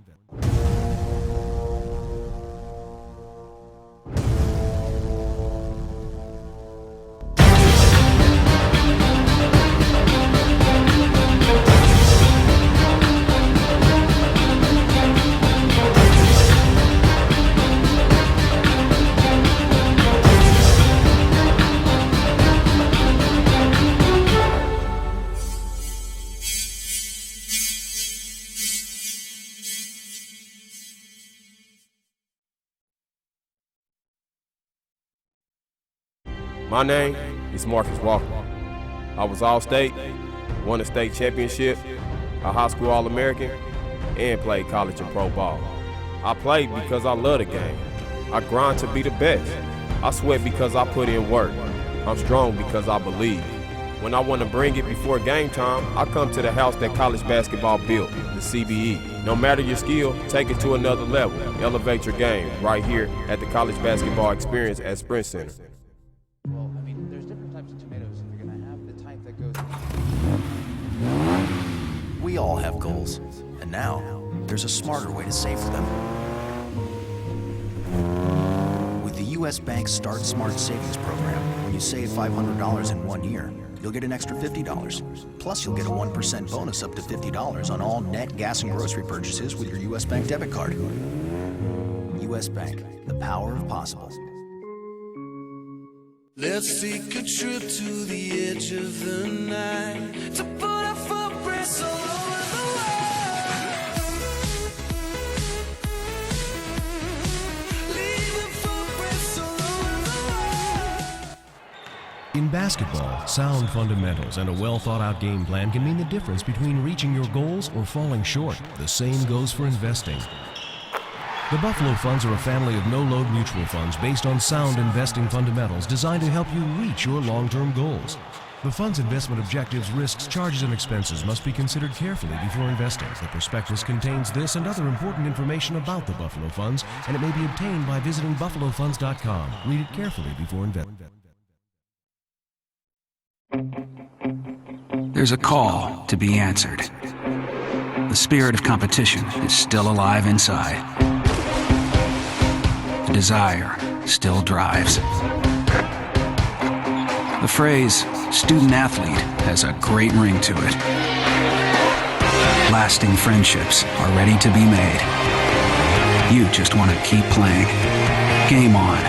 My name is Marcus Walker. I was All-State, won a state championship, a high school All-American, and played college and pro ball. I played because I love the game. I grind to be the best. I sweat because I put in work. I'm strong because I believe. When I want to bring it before game time, I come to the house that college basketball built, the CBE. No matter your skill, take it to another level. Elevate your game right here at the College Basketball Experience at Sprint Center. Well, I mean, there's different types of tomatoes. If you're going to have the type that goes... We all have goals, and now there's a smarter way to save for them. With the U.S. Bank Start Smart Savings Program, when you save $500 in 1 year, you'll get an extra $50. Plus, you'll get a 1% bonus up to $50 on all net gas and grocery purchases with your U.S. Bank debit card. U.S. Bank, the power of possible. Let's take a trip to the edge of the night to put our footprints all over the world. Leaving footprints all over the world. In basketball, sound fundamentals and a well-thought-out game plan can mean the difference between reaching your goals or falling short. The same goes for investing. The Buffalo Funds are a family of no-load mutual funds based on sound investing fundamentals designed to help you reach your long-term goals. The fund's investment objectives, risks, charges, and expenses must be considered carefully before investing. The prospectus contains this and other important information about the Buffalo Funds, and it may be obtained by visiting buffalofunds.com. Read it carefully before investing. There's a call to be answered. The spirit of competition is still alive inside. The desire still drives. The phrase student athlete has a great ring to it. Lasting friendships are ready to be made. You just want to keep playing. Game on.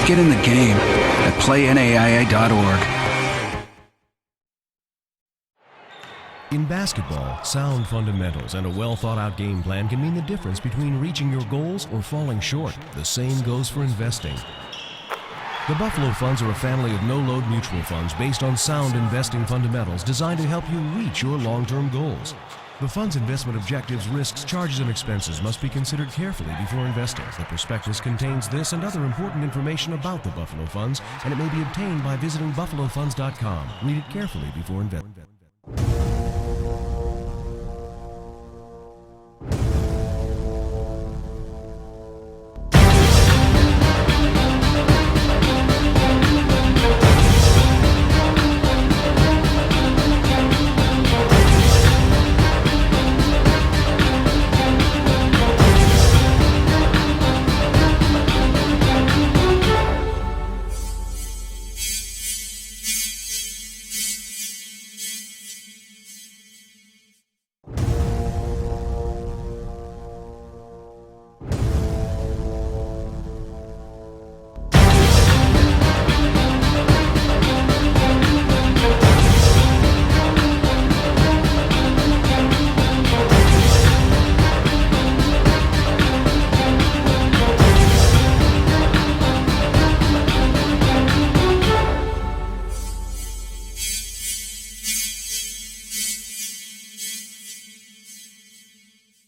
Get in the game at playnaia.org. In basketball, sound fundamentals and a well-thought-out game plan can mean the difference between reaching your goals or falling short. The same goes for investing. The Buffalo Funds are a family of no-load mutual funds based on sound investing fundamentals designed to help you reach your long-term goals. The fund's investment objectives, risks, charges, and expenses must be considered carefully before investing. The prospectus contains this and other important information about the Buffalo Funds, and it may be obtained by visiting buffalofunds.com. Read it carefully before investing.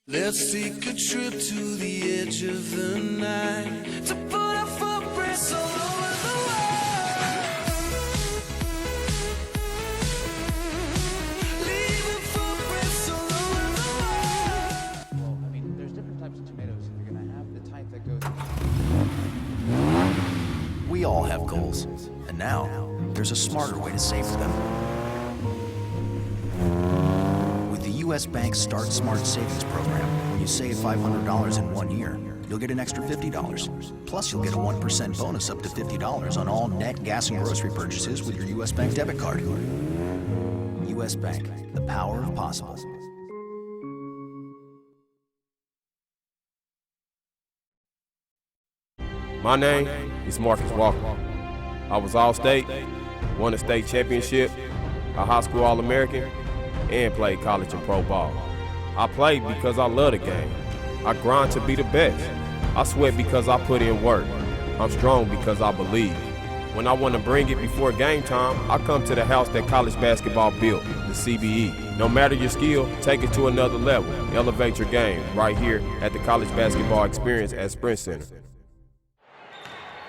Let's take a trip to the edge of the night to put our footprints all over the world. Leaving footprints all over the world. Well, I mean, there's different types of tomatoes that you're going to have. The type that goes... We all have goals, and now there's a smarter way to save for them. U.S. Bank Start Smart Savings Program. When you save $500 in 1 year, you'll get an extra $50. Plus, you'll get a 1% bonus up to $50 on all net gas and grocery purchases with your U.S. Bank debit card. U.S. Bank, the power of possible. My name is Marcus Walker. I was All-State, won a state championship, a high school All-American, and played college and pro ball. I played because I love the game. I grind to be the best. I sweat because I put in work. I'm strong because I believe. When I want to bring it before game time, I come to the house that college basketball built, the CBE. No matter your skill, take it to another level. Elevate your game right here at the College Basketball Experience at Sprint Center.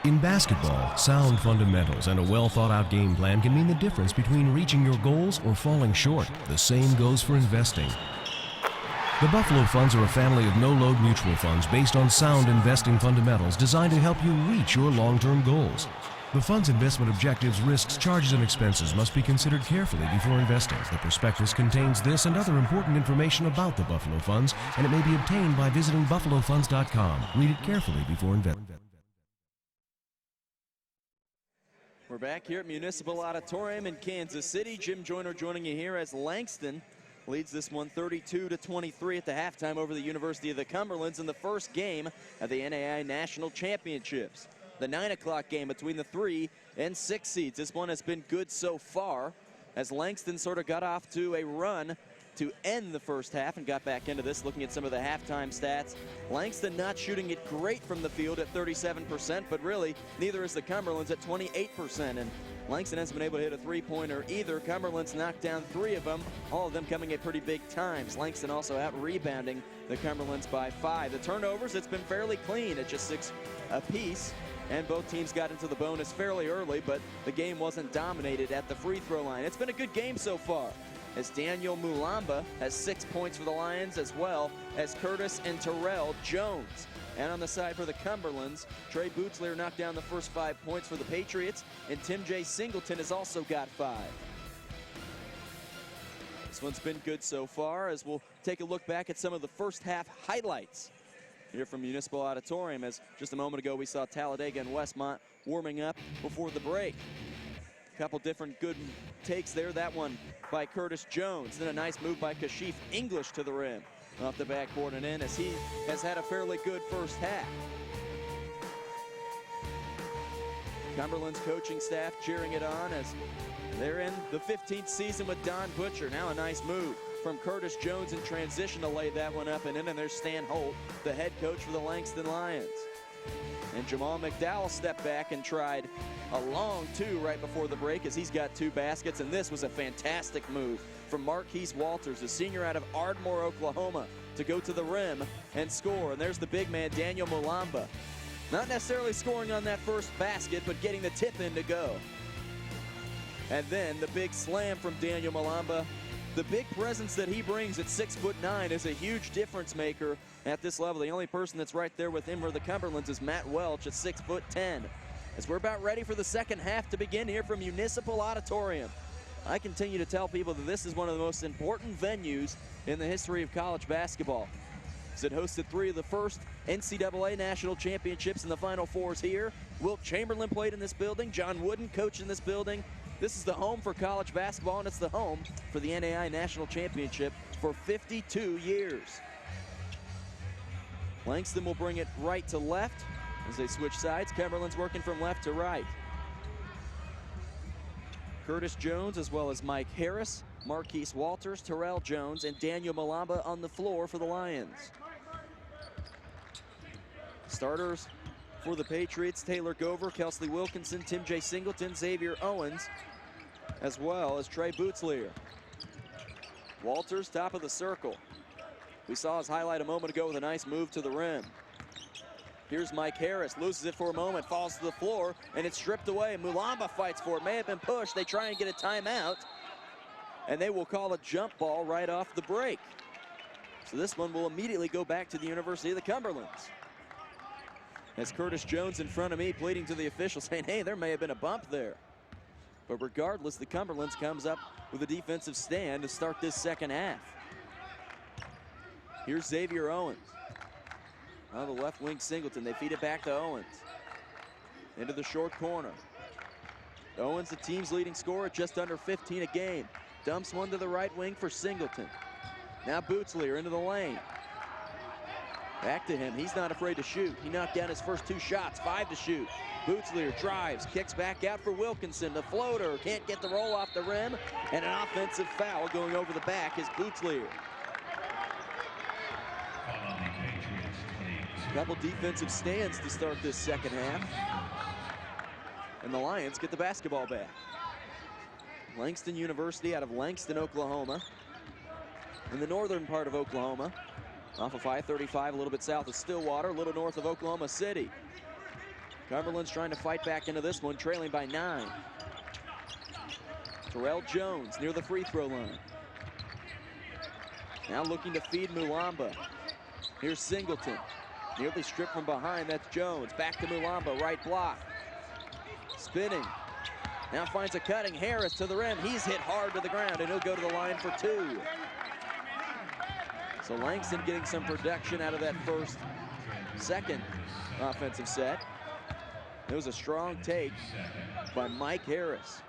In basketball, sound fundamentals and a well-thought-out game plan can mean the difference between reaching your goals or falling short. The same goes for investing. The Buffalo Funds are a family of no-load mutual funds based on sound investing fundamentals designed to help you reach your long-term goals. The fund's investment objectives, risks, charges, and expenses must be considered carefully before investing. The prospectus contains this and other important information about the Buffalo Funds, and it may be obtained by visiting buffalofunds.com. Read it carefully before investing. We're back here at Municipal Auditorium in Kansas City. Jim Joyner joining you here as Langston leads this one 32-23 at the halftime over the University of the Cumberlands in the first game of the NAI National Championships. The 9 o'clock game between the 3 and 6 seeds. This one has been good so far as Langston sort of got off to a run to end the first half and got back into this. Looking at some of the halftime stats, Langston not shooting it great from the field at 37%, but really neither is the Cumberlands at 28%. And Langston hasn't been able to hit a three-pointer either. Cumberlands knocked down 3 of them, all of them coming at pretty big times. Langston also out rebounding the Cumberlands by 5. The turnovers, it's been fairly clean at just 6 apiece. And both teams got into the bonus fairly early, but the game wasn't dominated at the free throw line. It's been a good game so far, as Daniel Mulamba has 6 points for the Lions, as well as Curtis and Terrell Jones. And on the side for the Cumberlands, Trey Bootsleer knocked down the first 5 points for the Patriots, and Tim J. Singleton has also got 5. This one's been good so far, as we'll take a look back at some of the first half highlights here from Municipal Auditorium, as just a moment ago we saw Talladega and Westmont warming up before the break. A couple different good takes there. That one by Curtis Jones. Then a nice move by Kashif English to the rim. Off the backboard and in, as he has had a fairly good first half. Cumberland's coaching staff cheering it on as they're in the 15th season with Don Butcher. Now a nice move from Curtis Jones in transition to lay that one up and in. And there's Stan Holt, the head coach for the Langston Lions. And Jamal McDowell stepped back and tried a long two right before the break as he's got 2 baskets. And this was a fantastic move from Marquise Walters, a senior out of Ardmore, Oklahoma, to go to the rim and score. And there's the big man, Daniel Mulamba. Not necessarily scoring on that first basket, but getting the tip in to go. And then the big slam from Daniel Mulamba. The big presence that he brings at 6'9" is a huge difference maker at this level. The only person that's right there with him for the Cumberlands is Matt Welch at 6'10". As we're about ready for the second half to begin here from Municipal Auditorium. I continue to tell people that this is one of the most important venues in the history of college basketball. It hosted 3 of the first NCAA national championships in the Final Fours here. Wilt Chamberlain played in this building. John Wooden coached in this building. This is the home for college basketball, and it's the home for the NAI National Championship for 52 years. Langston will bring it right to left as they switch sides. Cumberland's working from left to right. Curtis Jones as well as Mike Harris, Marquise Walters, Terrell Jones, and Daniel Mulamba on the floor for the Lions. Starters for the Patriots, Taylor Gover, Kelsley Wilkinson, Tim J. Singleton, Xavier Owens, as well as Trey Bootsleer. Walters, top of the circle. We saw his highlight a moment ago with a nice move to the rim. Here's Mike Harris, loses it for a moment, falls to the floor, and it's stripped away. Mulamba fights for it, may have been pushed. They try and get a timeout, and they will call a jump ball right off the break. So this one will immediately go back to the University of the Cumberlands. As Curtis Jones in front of me pleading to the officials, saying, hey, there may have been a bump there. But regardless, the Cumberlands comes up with a defensive stand to start this second half. Here's Xavier Owens. On the left wing, Singleton. They feed it back to Owens. Into the short corner. Owens, the team's leading scorer, just under 15 a game. Dumps one to the right wing for Singleton. Now Bootsleer into the lane. Back to him. He's not afraid to shoot. He knocked down his first 2 shots, 5 to shoot. Bootsleer drives, kicks back out for Wilkinson. The floater can't get the roll off the rim, and an offensive foul going over the back is Bootsleer. Couple defensive stands to start this second half. And the Lions get the basketball back. Langston University out of Langston, Oklahoma. In the northern part of Oklahoma. Off of I-35, a little bit south of Stillwater, a little north of Oklahoma City. Cumberland's trying to fight back into this one, trailing by 9. Terrell Jones near the free throw line. Now looking to feed Mulamba. Here's Singleton. Nearly stripped from behind, that's Jones. Back to Mulamba, right block. Spinning. Now finds a cutting Harris to the rim. He's hit hard to the ground, and he'll go to the line for 2. So Langston getting some production out of that second offensive set. It was a strong take by Mike Harris.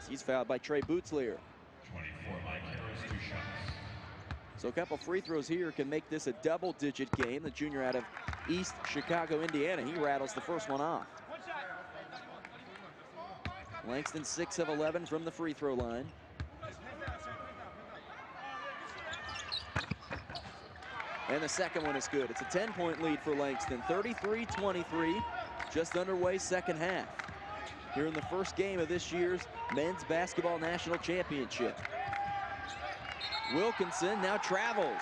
He's fouled by Trey Bootsleer. 24, Mike Harris, 2 shots. So a couple free throws here can make this a double-digit game. The junior out of East Chicago, Indiana, he rattles the first one off. Langston 6 of 11 from the free throw line. And the second one is good. It's a 10-point lead for Langston, 33-23, just underway second half. Here in the first game of this year's Men's Basketball National Championship. Wilkinson now travels.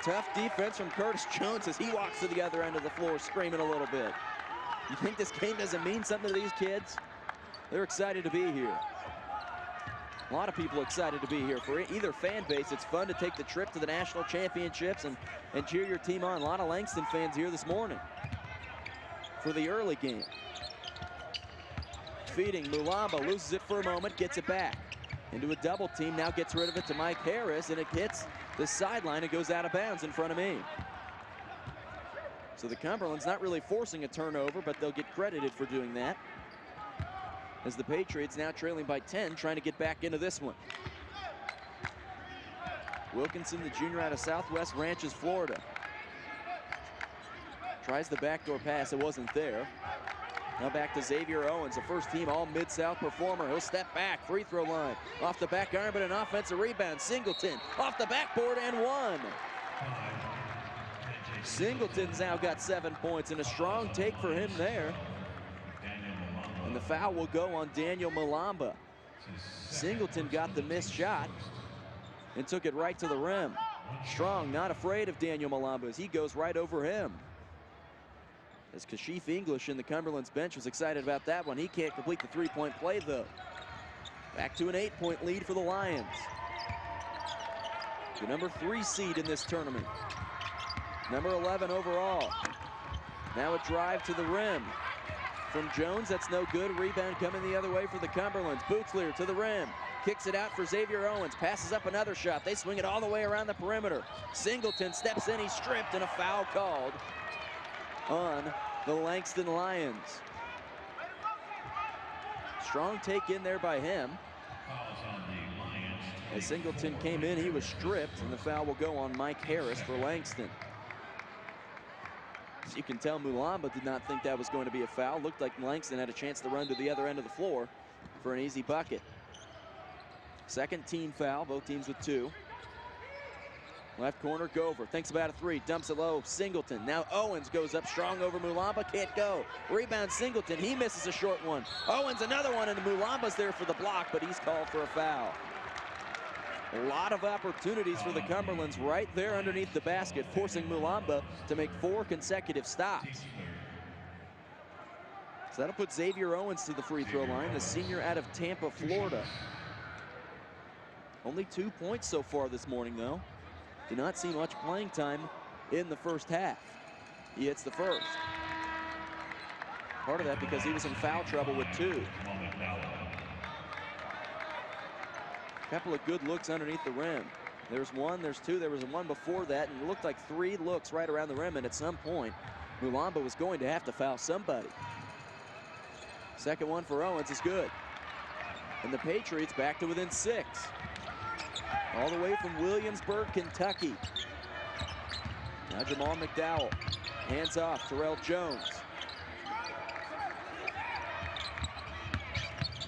Tough defense from Curtis Jones as he walks to the other end of the floor screaming a little bit. You think this game doesn't mean something to these kids? They're excited to be here. A lot of people excited to be here. For either fan base, it's fun to take the trip to the national championships and cheer your team on. A lot of Langston fans here this morning for the early game. Feeding, Mulamba loses it for a moment, gets it back. Into a double team, now gets rid of it to Mike Harris, and it hits the sideline and goes out of bounds in front of me. So the Cumberlands not really forcing a turnover, but they'll get credited for doing that. As the Patriots now trailing by 10, trying to get back into this one. Wilkinson, the junior out of Southwest Ranches, Florida. Tries the backdoor pass, it wasn't there. Now back to Xavier Owens, a first-team All-Mid-South performer. He'll step back, free throw line. Off the back iron, but an offensive rebound. Singleton off the backboard and 1. Singleton's now got 7 points, and a strong take for him there. And the foul will go on Daniel Malamba. Singleton got the missed shot and took it right to the rim. Strong not afraid of Daniel Malamba as he goes right over him. As Kashif English in the Cumberlands bench was excited about that one. He can't complete the three-point play, though. Back to an 8-point lead for the Lions. The number 3 seed in this tournament. Number 11 overall. Now a drive to the rim. From Jones, that's no good. Rebound coming the other way for the Cumberlands. Bootsleer to the rim. Kicks it out for Xavier Owens. Passes up another shot. They swing it all the way around the perimeter. Singleton steps in. He's stripped, and a foul called on the Langston Lions. Strong take in there by him. As Singleton came in, he was stripped, and the foul will go on Mike Harris for Langston. As you can tell, Mulamba did not think that was going to be a foul. Looked like Langston had a chance to run to the other end of the floor for an easy bucket. Second team foul, both teams with 2. Left corner, Gover thinks about a 3, dumps it low. Singleton, now Owens goes up strong over Mulamba, can't go. Rebound Singleton, he misses a short one. Owens another one, and Mulamba's there for the block, but he's called for a foul. A lot of opportunities for the Cumberlands right there underneath the basket, forcing Mulamba to make 4 consecutive stops. So that'll put Xavier Owens to the free throw line, the senior out of Tampa, Florida. Only 2 points so far this morning, though. Did not see much playing time in the first half. He hits the first. Part of that because he was in foul trouble with 2. Couple of good looks underneath the rim. There's 1, there's 2, there was one before that, and it looked like 3 looks right around the rim, and at some point, Mulamba was going to have to foul somebody. Second one for Owens is good. And the Patriots back to within 6. All the way from Williamsburg, Kentucky. Now Jamal McDowell, hands off, Terrell Jones.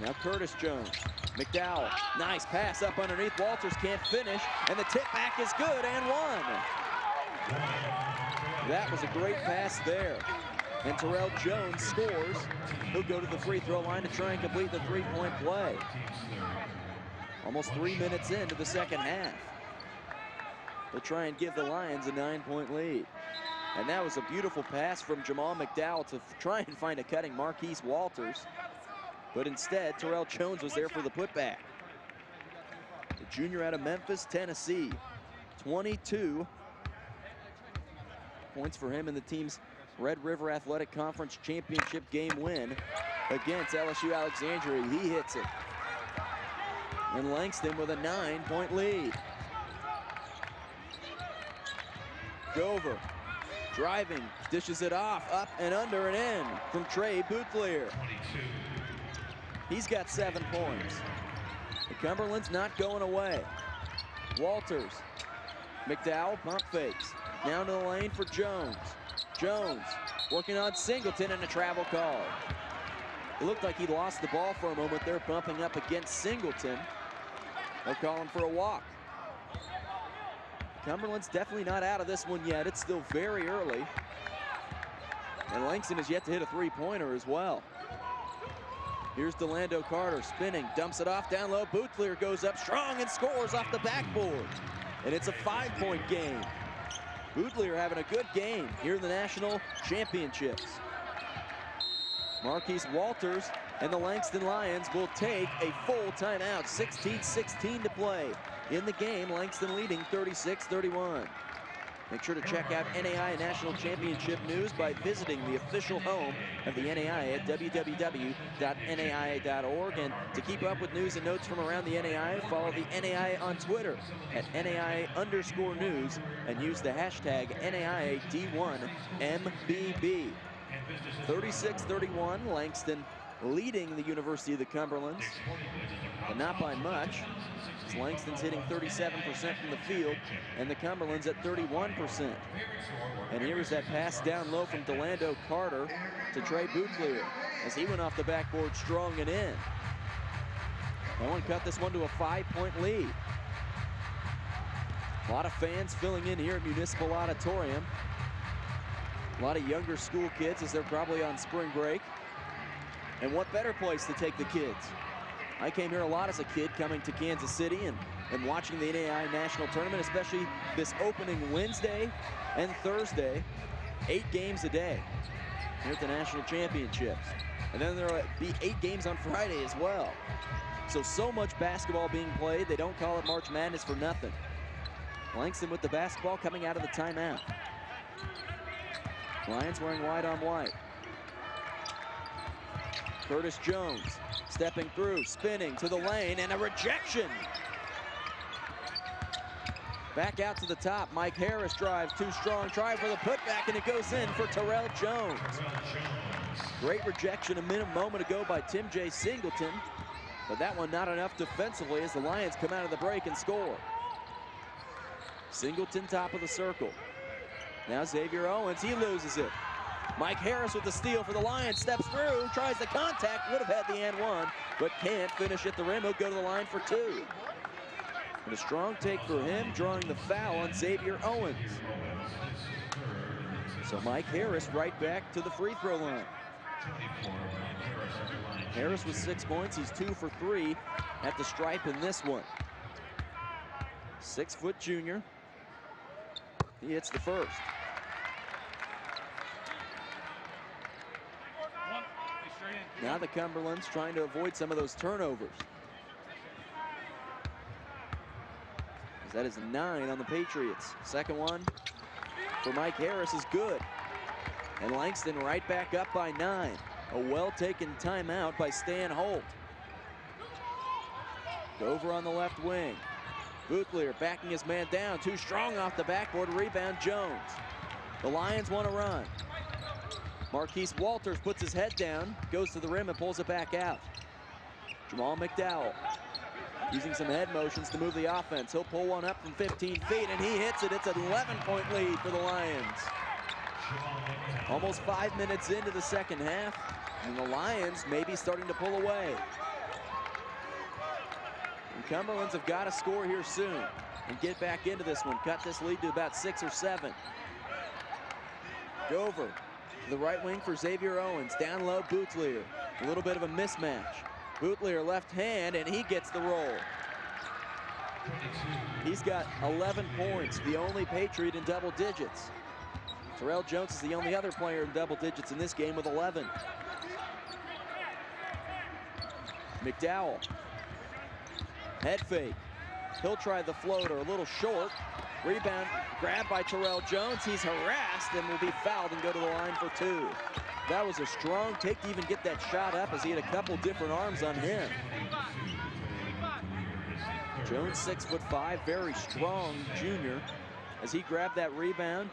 Now Curtis Jones. McDowell, nice pass up underneath. Walters can't finish, and the tip back is good and 1. That was a great pass there. And Terrell Jones scores. He'll go to the free throw line to try and complete the 3-point play. Almost 3 minutes into the second half. They'll try and give the Lions a 9-point lead. And that was a beautiful pass from Jamal McDowell to try and find a cutting Marquise Walters. But instead, Terrell Jones was there for the putback. The junior out of Memphis, Tennessee. 22 points for him in the team's Red River Athletic Conference Championship game win against LSU Alexandria. He hits it. And Langston with a 9-point lead. Gover driving, dishes it off, up and under and in from Trey Boutelier. He's got 7 points. The Cumberlands not going away. Walters, McDowell pump fakes. Down to the lane for Jones. Jones working on Singleton, and a travel call. It looked like he lost the ball for a moment there, bumping up against Singleton. They'll call him for a walk. Cumberland's definitely not out of this one yet. It's still very early. And Langston has yet to hit a 3-pointer as well. Here's Delando Carter spinning, dumps it off down low. Boutelier goes up strong and scores off the backboard. And it's a 5-point game. Boutelier having a good game here in the national championships. Marquise Walters and the Langston Lions will take a full timeout. 16-16 to play in the game. Langston leading 36-31. Make sure to check out NAI National Championship news by visiting the official home of the NAI at www.nai.org. And to keep up with news and notes from around the NAI, follow the NAI on Twitter at NAI_news and use the hashtag NAID1MBB. 36-31, Langston leading the University of the Cumberlands, but not by much. Langston's hitting 37% from the field, and the Cumberlands at 31%. And here is that pass down low from Delando Carter to Trey Boutelier as he went off the backboard strong and in. Owen cut this one to a 5-point lead. A lot of fans filling in here at Municipal Auditorium. A lot of younger school kids as they're probably on spring break. And what better place to take the kids? I came here a lot as a kid coming to Kansas City and watching the NAI National Tournament, especially this opening Wednesday and Thursday. 8 games a day here at the National Championships. And then there'll be 8 games on Friday as well. So much basketball being played, they don't call it March Madness for nothing. Langston with the basketball coming out of the timeout. Lions wearing white on white. Curtis Jones stepping through, spinning to the lane, and a rejection. Back out to the top. Mike Harris drives, too strong. Try for the putback, and it goes in for Terrell Jones. Great rejection a moment ago by Tim J. Singleton, but that one not enough defensively as the Lions come out of the break and score. Singleton top of the circle. Now Xavier Owens, he loses it. Mike Harris with the steal for the Lions, steps through, tries the contact, would have had the and one, but can't finish at the rim. He'll go to the line for 2. And a strong take for him, drawing the foul on Xavier Owens. So Mike Harris right back to the free throw line. Harris with 6 points. He's 2 for 3 at the stripe in this one. 6-foot junior. He hits the first. Now the Cumberlands trying to avoid some of those turnovers. That is 9 on the Patriots. Second one for Mike Harris is good. And Langston right back up by 9. A well-taken timeout by Stan Holt. Dover on the left wing. Bootleer backing his man down. Too strong off the backboard. Rebound Jones. The Lions want to run. Marquise Walters puts his head down, goes to the rim and pulls it back out. Jamal McDowell using some head motions to move the offense. He'll pull one up from 15 feet, and he hits it. It's an 11-point lead for the Lions. Almost 5 minutes into the second half, and the Lions may be starting to pull away. And Cumberlands have got to score here soon and get back into this one. Cut this lead to about 6 or 7. Dover to the right wing for Xavier Owens. Down low, Bootleer. A little bit of a mismatch. Bootleer left hand, and he gets the roll. He's got 11 points, the only Patriot in double digits. Terrell Jones is the only other player in double digits in this game with 11. McDowell. Head fake. He'll try the floater, a little short. Rebound grabbed by Terrell Jones. He's harassed and will be fouled and go to the line for 2. That was a strong take to even get that shot up as he had a couple different arms on him. Jones 6'5", very strong junior as he grabbed that rebound,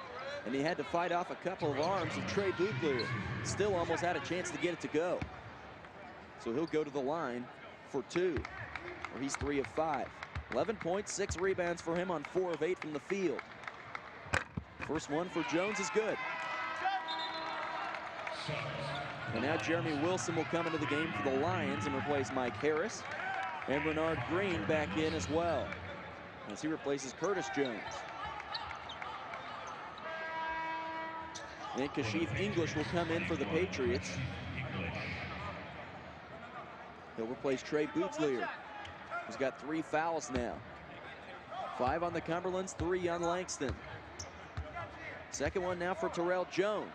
and he had to fight off a couple of arms of Trey Bootleer. Still almost had a chance to get it to go. So he'll go to the line for 2, where he's 3 of 5. 11 points, 6 rebounds for him on 4 of 8 from the field. First one for Jones is good. And now Jeremy Wilson will come into the game for the Lions and replace Mike Harris. And Bernard Green back in as well, as he replaces Curtis Jones. And Kashif English will come in for the Patriots. He'll replace Trey Bootleer, who's got 3 fouls now. 5 on the Cumberlands, 3 on Langston. Second one now for Terrell Jones.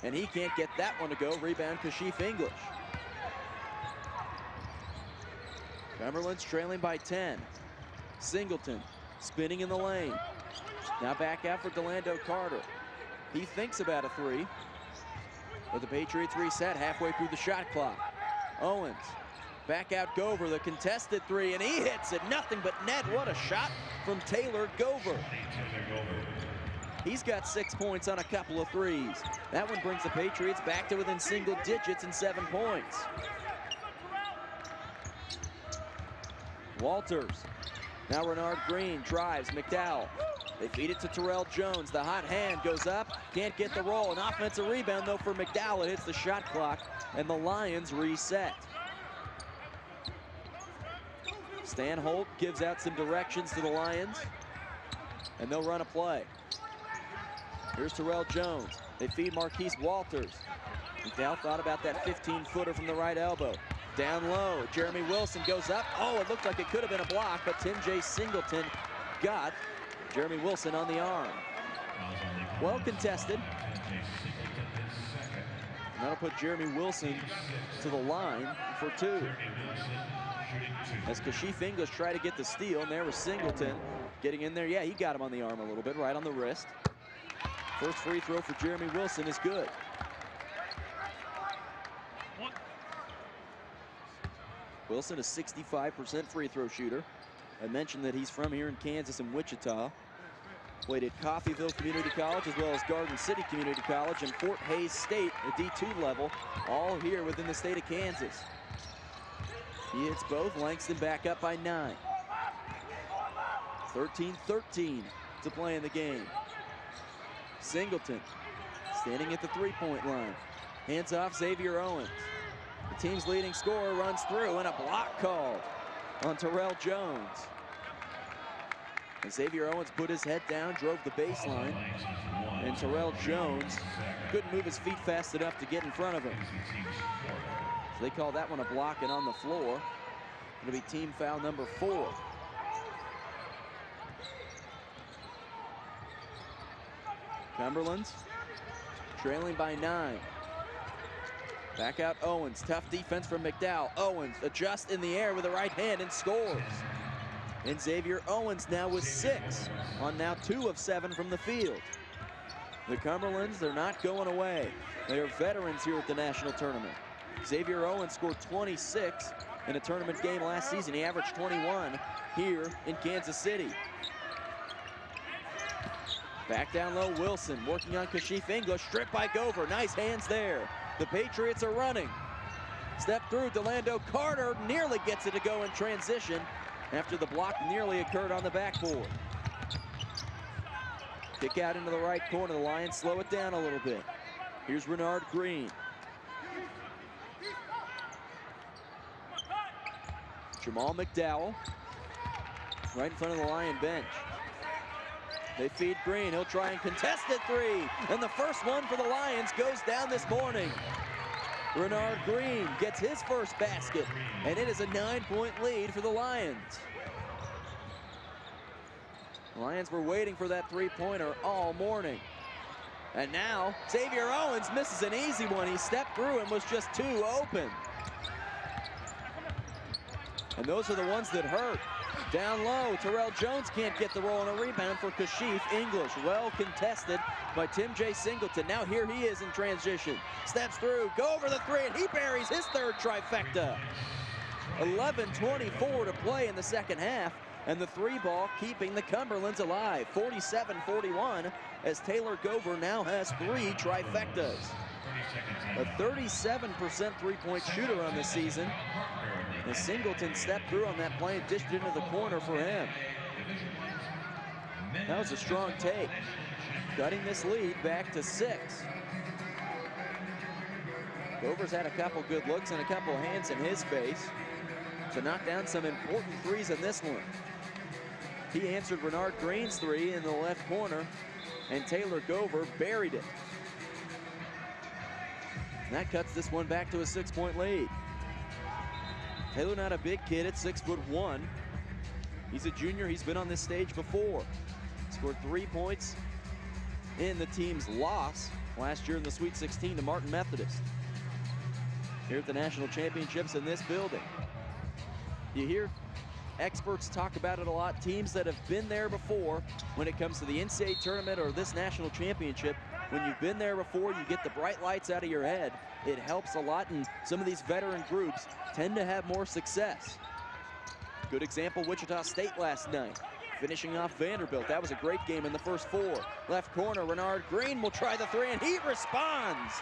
And he can't get that one to go. Rebound Kashif English. Cumberlands trailing by 10. Singleton spinning in the lane. Now back out for Delando Carter. He thinks about a 3. But the Patriots reset halfway through the shot clock. Owens back out Gover, the contested 3, and he hits it. Nothing but net. What a shot from Taylor Gover. He's got 6 points on a couple of 3s. That one brings the Patriots back to within single digits and 7 points. Walters. Now Renard Green drives. McDowell. They feed it to Terrell Jones. The hot hand goes up. Can't get the roll. An offensive rebound, though, for McDowell. It hits the shot clock, and the Lions reset. Stanholt gives out some directions to the Lions, and they'll run a play. Here's Terrell Jones. They feed Marquise Walters. McDowell thought about that 15-footer from the right elbow. Down low, Jeremy Wilson goes up. Oh, it looked like it could have been a block, but Tim J. Singleton got Jeremy Wilson on the arm. Well contested. And that'll put Jeremy Wilson to the line for 2. As Kashif English tried to get the steal, and there was Singleton getting in there. Yeah, he got him on the arm a little bit, right on the wrist. First free throw for Jeremy Wilson is good. Wilson, a 65% free throw shooter. I mentioned that he's from here in Kansas and Wichita. Played at Coffeyville Community College as well as Garden City Community College and Fort Hays State at D2 level, all here within the state of Kansas. He hits both. Langston back up by 9. 13-13 to play in the game. Singleton standing at the three-point line. Hands off Xavier Owens. The team's leading scorer runs through, and a block called on Terrell Jones. And Xavier Owens put his head down, drove the baseline, and Terrell Jones couldn't move his feet fast enough to get in front of him. So they call that one a block and on the floor. It'll be team foul number 4. Cumberlands trailing by 9. Back out Owens, tough defense from McDowell. Owens adjusts in the air with the right hand and scores. And Xavier Owens now with 6 on now 2 of 7 from the field. The Cumberlands, they're not going away. They are veterans here at the national tournament. Xavier Owens scored 26 in a tournament game last season. He averaged 21 here in Kansas City. Back down low, Wilson working on Kashif English, stripped by Gover. Nice hands there. The Patriots are running. Step through, Delando Carter nearly gets it to go in transition after the block nearly occurred on the backboard. Kick out into the right corner. The Lions slow it down a little bit. Here's Renard Green. Jamal McDowell right in front of the Lion bench. They feed Green. He'll try and contest it 3. And the first one for the Lions goes down this morning. Renard Green gets his first basket, and it is a 9-point lead for the Lions. The Lions were waiting for that 3-pointer all morning. And now Xavier Owens misses an easy one. He stepped through and was just too open. And those are the ones that hurt. Down low, Terrell Jones can't get the roll on a rebound for Kashif English. Well contested by Tim J. Singleton. Now here he is in transition. Steps through, go over the 3, and he buries his 3rd trifecta. 11:24 to play in the second half, and the 3 ball keeping the Cumberlands alive. 47-41 as Taylor Gover now has 3 trifectas. A 37% three-point shooter on the season. And Singleton stepped through on that play and dished it into the corner for him. That was a strong take, cutting this lead back to 6. Gover's had a couple good looks and a couple hands in his face to knock down some important 3s in this one. He answered Renard Green's 3 in the left corner, and Taylor Gover buried it. And that cuts this one back to a 6-point lead. Taylor, not a big kid at 6'1". He's a junior. He's been on this stage before. Scored 3 points in the team's loss last year in the Sweet 16 to Martin Methodist. Here at the national championships in this building. You hear experts talk about it a lot. Teams that have been there before when it comes to the NCAA tournament or this national championship. When you've been there before, you get the bright lights out of your head. It helps a lot, and some of these veteran groups tend to have more success. Good example, Wichita State last night, finishing off Vanderbilt. That was a great game in the first 4. Left corner, Renard Green will try the 3, and he responds.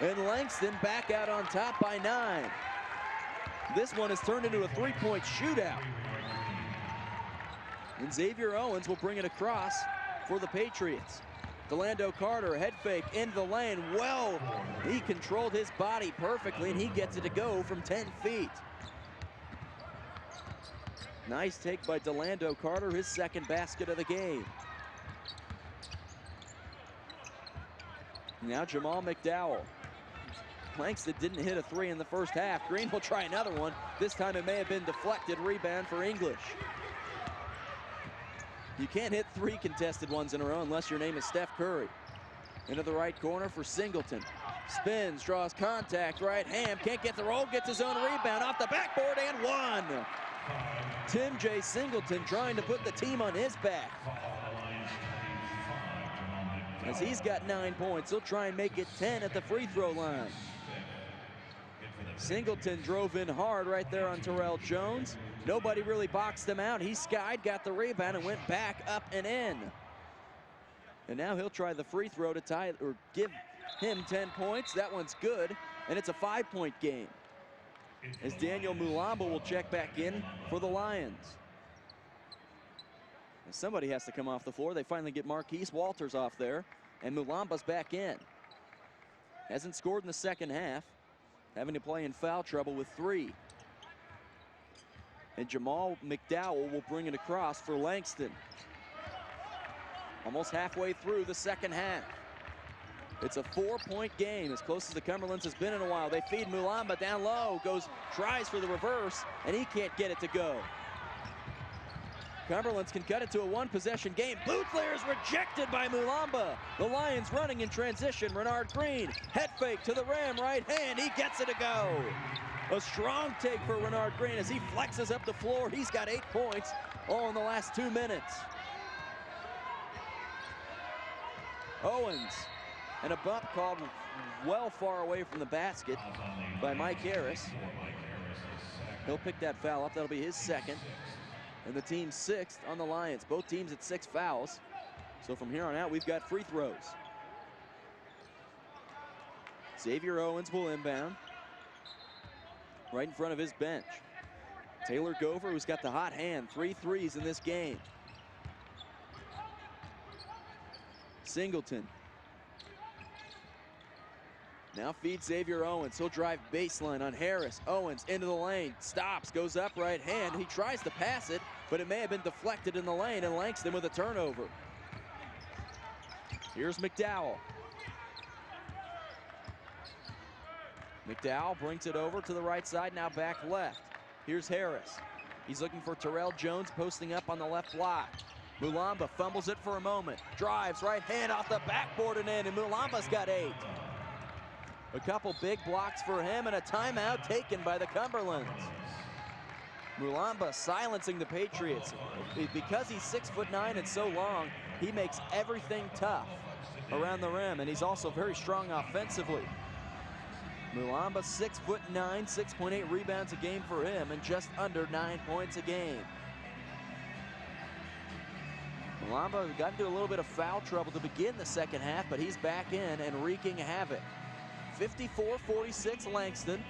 And Langston back out on top by 9. This one has turned into a 3-point shootout. And Xavier Owens will bring it across for the Patriots. Delando Carter, head fake into the lane. Well, he controlled his body perfectly, and he gets it to go from 10 feet. Nice take by Delando Carter, his second basket of the game. Now Jamal McDowell. Langston didn't hit a three in the first half. Green will try another one. This time it may have been deflected. Rebound for English. You can't hit three contested ones in a row unless your name is Steph Curry. Into the right corner for Singleton. Spins, draws contact, right hand, can't get the roll, gets his own rebound off the backboard and one. Tim J. Singleton trying to put the team on his back. As he's got 9 points, he'll try and make it 10 at the free throw line. Singleton drove in hard right there on Terrell Jones. Nobody really boxed him out. He skied, got the rebound, and went back up and in. And now he'll try the free throw to tie or give him 10 points. That one's good, and it's a 5-point game. As Daniel Mulamba will check back in for the Lions. And somebody has to come off the floor. They finally get Marquise Walters off there, and Mulamba's back in. Hasn't scored in the second half. Having to play in foul trouble with 3. And Jamal McDowell will bring it across for Langston. Almost halfway through the second half. It's a 4-point game, as close as the Cumberlands has been in a while. They feed Mulamba down low, tries for the reverse, and he can't get it to go. Cumberlands can cut it to a one-possession game. Bootler is rejected by Mulamba. The Lions running in transition. Renard Green, head fake to the rim, right hand. He gets it to go. A strong take for Renard Green as he flexes up the floor. He's got 8 points all in the last 2 minutes. Owens, and a bump called well far away from the basket by Mike Harris. He'll pick that foul up. That'll be his second. And the team's 6th on the Lions. Both teams at 6 fouls. So from here on out, we've got free throws. Xavier Owens will inbound. Right in front of his bench. Taylor Gopher, who's got the hot hand. 3 threes in this game. Singleton. Now feeds Xavier Owens. He'll drive baseline on Harris. Owens into the lane. Stops. Goes up right hand. He tries to pass it, but it may have been deflected in the lane, and Langston with a turnover. Here's McDowell. McDowell brings it over to the right side, now back left. Here's Harris. He's looking for Terrell Jones posting up on the left block. Mulamba fumbles it for a moment. Drives right hand off the backboard and in, and Mulamba's got 8. A couple big blocks for him and a timeout taken by the Cumberlands. Mulamba silencing the Patriots. Because he's 6'9" and so long, he makes everything tough around the rim, and he's also very strong offensively. Mulamba 6'9", 6.8 rebounds a game for him, and just under 9 points a game. Mulamba got into a little bit of foul trouble to begin the second half, but he's back in and wreaking havoc. 54-46 Langston.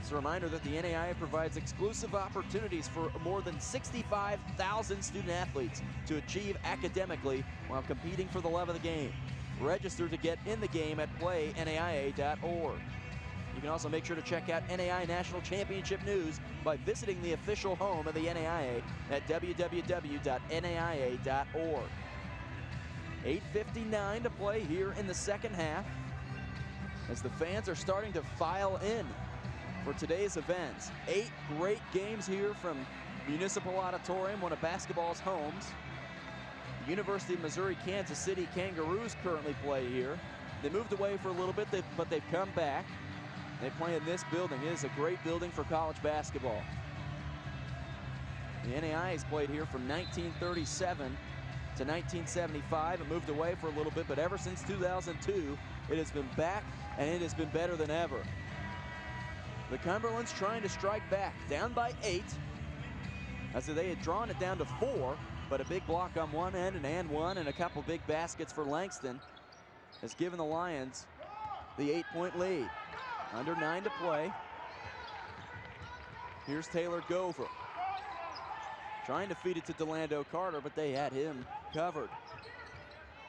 It's a reminder that the NAIA provides exclusive opportunities for more than 65,000 student athletes to achieve academically while competing for the love of the game. Register to get in the game at playnaia.org. You can also make sure to check out NAIA National Championship news by visiting the official home of the NAIA at www.naia.org. 8:59 to play here in the second half, as the fans are starting to file in for today's events. 8 great games here from Municipal Auditorium, one of basketball's homes. The University of Missouri Kansas City Kangaroos currently play here. They moved away for a little bit, but they've come back. They play in this building. It is a great building for college basketball. The NAIA has played here from 1937 to 1975 and moved away for a little bit, but ever since 2002, it has been back, and it has been better than ever. The Cumberlands trying to strike back, down by 8, as they had drawn it down to 4, but a big block on one end, and one, and a couple big baskets for Langston has given the Lions the 8-point lead. Under 9 to play. Here's Taylor Gopher. Trying to feed it to Delando Carter, but they had him covered.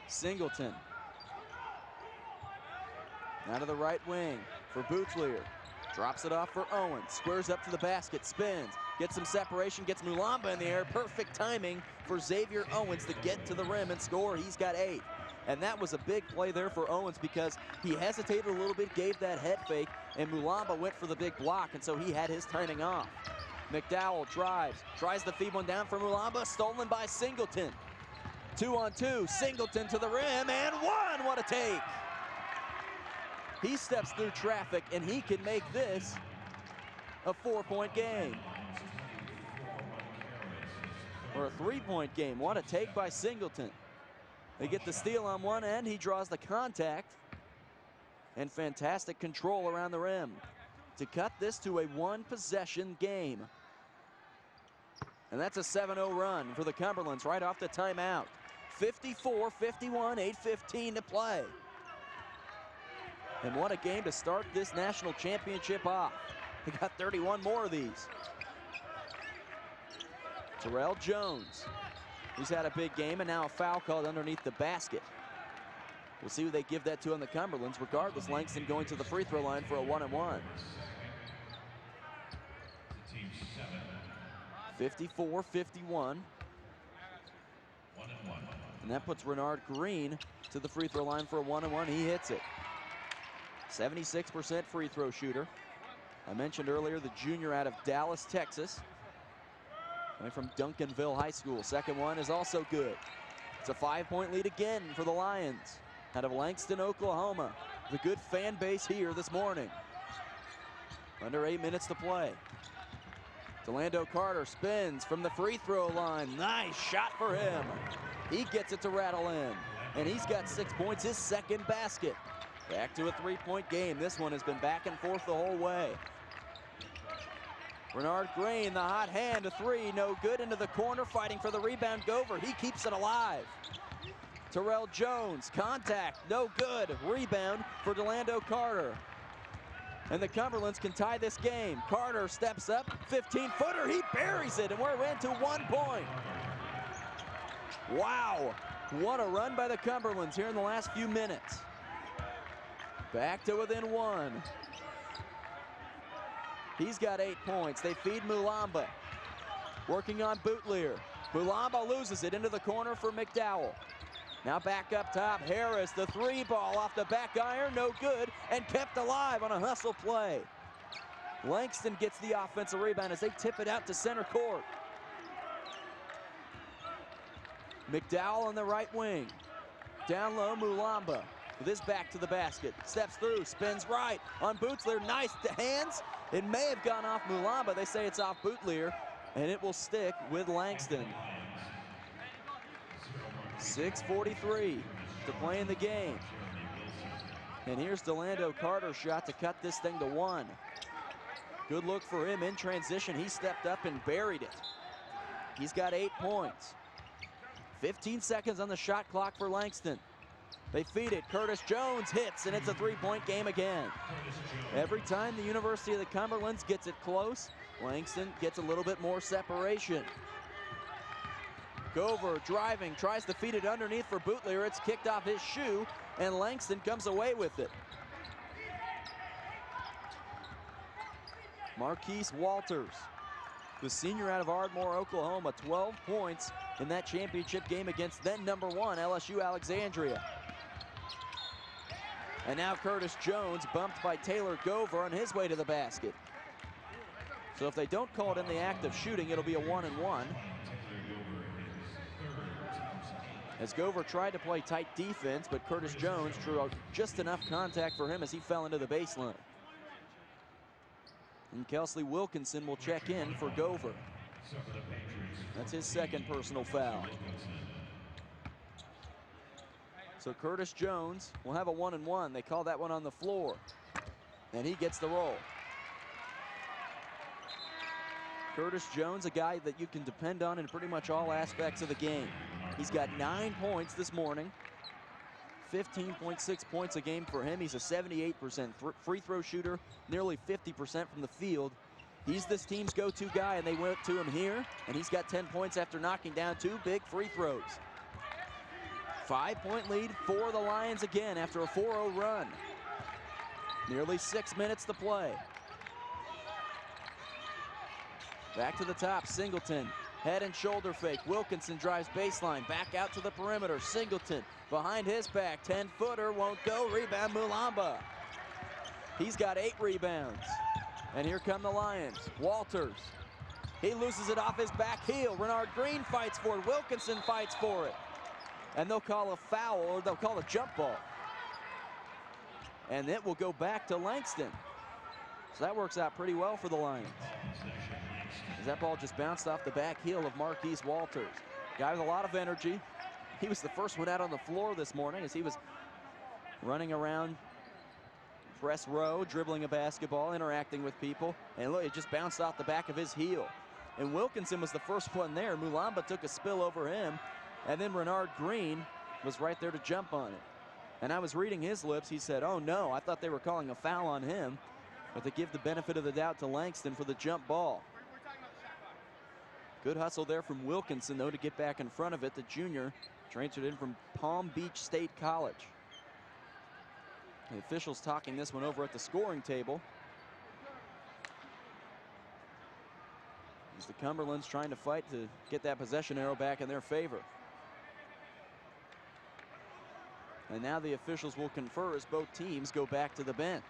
Singleton. Out of the right wing for Bootleer. Drops it off for Owens. Squares up to the basket, spins. gets some separation, gets Mulamba in the air. Perfect timing for Xavier Owens to get to the rim and score. He's got 8. And that was a big play there for Owens because he hesitated a little bit, gave that head fake, and Mulamba went for the big block, and so he had his timing off. McDowell drives, tries to feed one down for Mulamba, stolen by Singleton. 2-on-2, Singleton to the rim, and 1, what a take! He steps through traffic, and he can make this a 4-point game. Or a 3-point game. What a take by Singleton. They get the steal on one end. He draws the contact. And fantastic control around the rim to cut this to a 1-possession game. And that's a 7-0 run for the Cumberlands right off the timeout. 54-51, 8:15 to play. And what a game to start this national championship off. They got 31 more of these. Terrell Jones, who's had a big game, and now a foul called underneath the basket. We'll see who they give that to on the Cumberlands. Regardless, Langston going to the free throw line for a 1-and-1. 54-51. And that puts Renard Green to the free throw line for a 1-and-1. He hits it. 76% free throw shooter. I mentioned earlier the junior out of Dallas, Texas. Coming from Duncanville High School. Second one is also good. It's a 5-point lead again for the Lions out of Langston, Oklahoma. The good fan base here this morning. Under 8 minutes to play. Delando Carter spins from the free throw line. Nice shot for him. He gets it to rattle in. And he's got 6 points, his second basket. Back to a 3-point game. This one has been back and forth the whole way. Renard Green, the hot hand, a 3, no good, into the corner, fighting for the rebound. Gover, he keeps it alive. Terrell Jones, contact, no good. Rebound for Delando Carter. And the Cumberlands can tie this game. Carter steps up, 15-footer, he buries it, and we're into 1 point. Wow, what a run by the Cumberlands here in the last few minutes. Back to within 1. He's got 8 points. They feed Mulamba. Working on Bootlear. Mulamba loses it into the corner for McDowell. Now back up top, Harris, the 3 ball off the back iron, no good, and kept alive on a hustle play. Langston gets the offensive rebound as they tip it out to center court. McDowell on the right wing. Down low, Mulamba with his back to the basket. Steps through, spins right on Bootlear. Nice hands. It may have gone off Mulamba. They say it's off Bootlear, and it will stick with Langston. 6:43 to play in the game. And here's Delando Carter's shot to cut this thing to 1. Good look for him in transition. He stepped up and buried it. He's got 8 points. 15 seconds on the shot clock for Langston. They feed it. Curtis Jones hits, and it's a 3-point game again. Every time the University of the Cumberlands gets it close, Langston gets a little bit more separation. Gover driving, tries to feed it underneath for Bootlear. It's kicked off his shoe, and Langston comes away with it. Marquise Walters, the senior out of Ardmore, Oklahoma, 12 points in that championship game against then #1 LSU Alexandria. And now Curtis Jones bumped by Taylor Gover on his way to the basket. So if they don't call it in the act of shooting, it'll be a 1-and-1. As Gover tried to play tight defense, but Curtis Jones drew just enough contact for him as he fell into the baseline. And Kelsley Wilkinson will check in for Gover. That's his second personal foul. So Curtis Jones will have a 1-and-1. They call that one on the floor. And he gets the roll. Curtis Jones, a guy that you can depend on in pretty much all aspects of the game. He's got 9 points this morning. 15.6 points a game for him. He's a 78% free throw shooter, nearly 50% from the field. He's this team's go-to guy, and they went to him here, and he's got 10 points after knocking down 2 big free throws. 5-point lead for the Lions again after a 4-0 run. Nearly 6 minutes to play. Back to the top, Singleton. Head and shoulder fake. Wilkinson drives baseline. Back out to the perimeter. Singleton behind his back. 10-footer won't go. Rebound, Mulamba. He's got 8 rebounds. And here come the Lions. Walters. He loses it off his back heel. Renard Green fights for it. Wilkinson fights for it. And they'll call a foul, or they'll call a jump ball. And it will go back to Langston. So that works out pretty well for the Lions. As that ball just bounced off the back heel of Marquise Walters. Guy with a lot of energy. He was the first one out on the floor this morning as he was running around press row, dribbling a basketball, interacting with people. And look, it just bounced off the back of his heel. And Wilkinson was the first one there. Mulamba took a spill over him. And then Renard Green was right there to jump on it. And I was reading his lips. He said, oh no, I thought they were calling a foul on him. But they give the benefit of the doubt to Langston for the jump ball. Good hustle there from Wilkinson, though, to get back in front of it. The junior transferred in from Palm Beach State College. The officials talking this one over at the scoring table. As the Cumberlands trying to fight to get that possession arrow back in their favor. And now the officials will confer as both teams go back to the bench.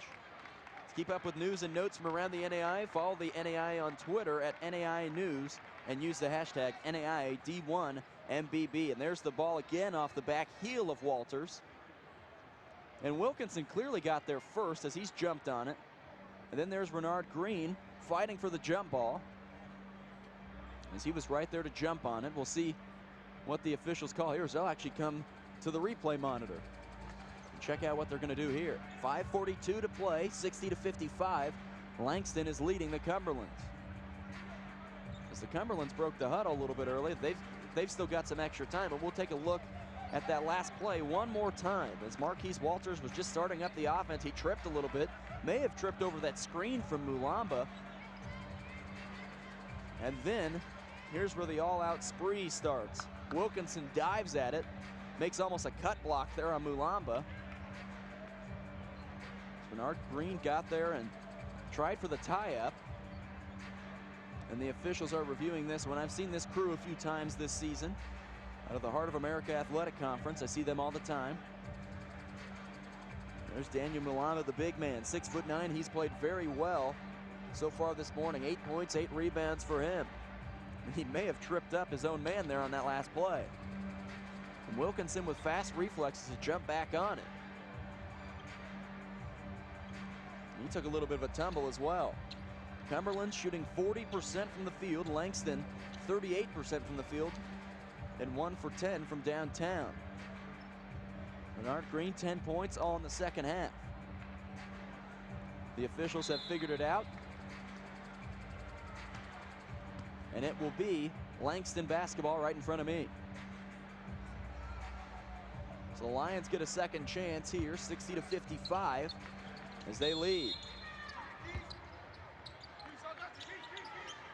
To keep up with news and notes from around the NAI, follow the NAI on Twitter at NAI News and use the hashtag NAID1MBB. And there's the ball again off the back heel of Walters. And Wilkinson clearly got there first as he's jumped on it. And then there's Renard Green fighting for the jump ball, as he was right there to jump on it. We'll see what the officials call here, as they'll actually come to the replay monitor and check out what they're going to do here. 5:42 to play, 60-55. Langston is leading the Cumberlands. As the Cumberlands broke the huddle a little bit early, they've still got some extra time, but we'll take a look at that last play one more time. As Marquise Walters was just starting up the offense, he tripped a little bit, may have tripped over that screen from Mulamba. And then here's where the all-out spree starts. Wilkinson dives at it, makes almost a cut block there on Mulamba. Renard Green got there and tried for the tie-up. And the officials are reviewing this one. I've seen this crew a few times this season. Out of the Heart of America Athletic Conference, I see them all the time. There's Daniel Mulamba, the big man, 6'9". He's played very well so far this morning. 8 points, 8 rebounds for him. He may have tripped up his own man there on that last play. And Wilkinson with fast reflexes to jump back on it. He took a little bit of a tumble as well. Cumberland shooting 40% from the field. Langston 38% from the field. And 1 for 10 from downtown. Renard Green 10 points all in the second half. The officials have figured it out. And it will be Langston basketball right in front of me. So the Lions get a second chance here, 60-55, as they lead.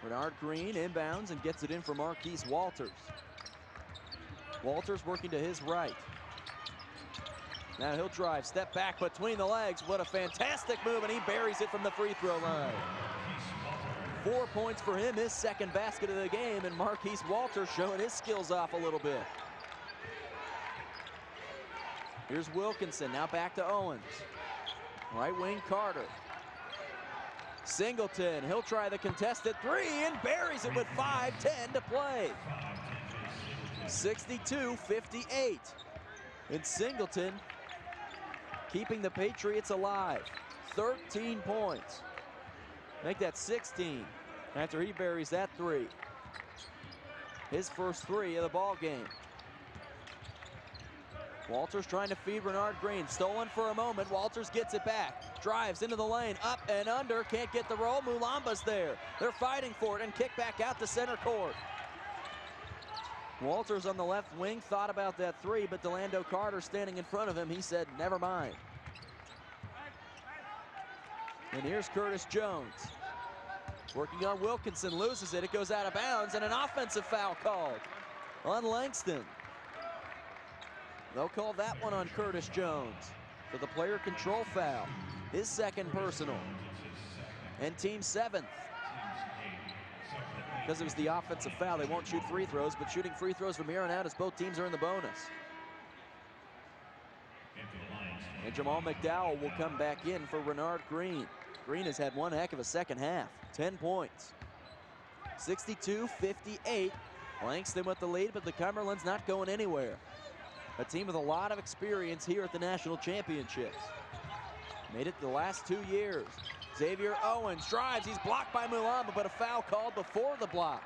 Renard Green inbounds and gets it in for Marquise Walters. Walters working to his right. Now he'll drive, step back between the legs. What a fantastic move, and he buries it from the free throw line. 4 points for him, his second basket of the game, and Marquise Walters showing his skills off a little bit. Here's Wilkinson, now back to Owens. Right wing Carter. Singleton, he'll try the contested three and buries it with 5:10 to play. 62-58. And Singleton keeping the Patriots alive. 13 points. Make that 16 after he buries that three. His first three of the ball game. Walters trying to feed Renard Green. Stolen for a moment. Walters gets it back. Drives into the lane. Up and under. Can't get the roll. Mulamba's there. They're fighting for it and kick back out to center court. Walters on the left wing thought about that three, but Delando Carter standing in front of him, he said, never mind. And here's Curtis Jones. Working on Wilkinson, loses it. It goes out of bounds, and an offensive foul called on Langston. They'll call that one on Curtis Jones for the player control foul. His second personal. And team 7th. because it was the offensive foul. They won't shoot free throws, but shooting free throws from here on out as both teams are in the bonus. And Jamal McDowell will come back in for Renard Green. Green has had one heck of a second half. 10 points. 62-58. Langston with the lead, but the Cumberlands not going anywhere. A team with a lot of experience here at the national championships. Made it the last 2 years. Xavier Owens drives. He's blocked by Mulamba, but a foul called before the block.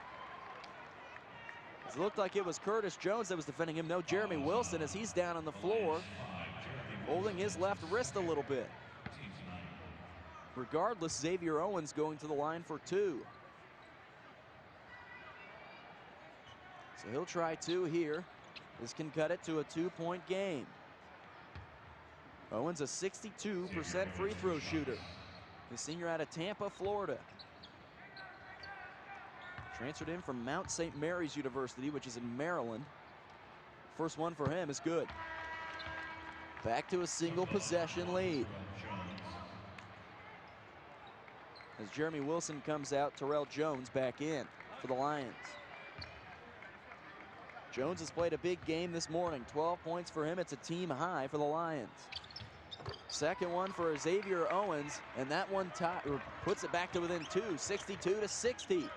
It looked like it was Curtis Jones that was defending him. No, Jeremy Wilson, as he's down on the floor, holding his left wrist a little bit. Regardless, Xavier Owens going to the line for 2. So he'll try 2 here. This can cut it to a 2-point game. Owens a 62% free throw shooter. The senior out of Tampa, Florida. Transferred in from Mount St. Mary's University, which is in Maryland. First one for him is good. Back to a single possession lead. As Jeremy Wilson comes out, Terrell Jones back in for the Lions. Jones has played a big game this morning. 12 points for him. It's a team high for the Lions. Second one for Xavier Owens, and that one puts it back to within 2, 62-60.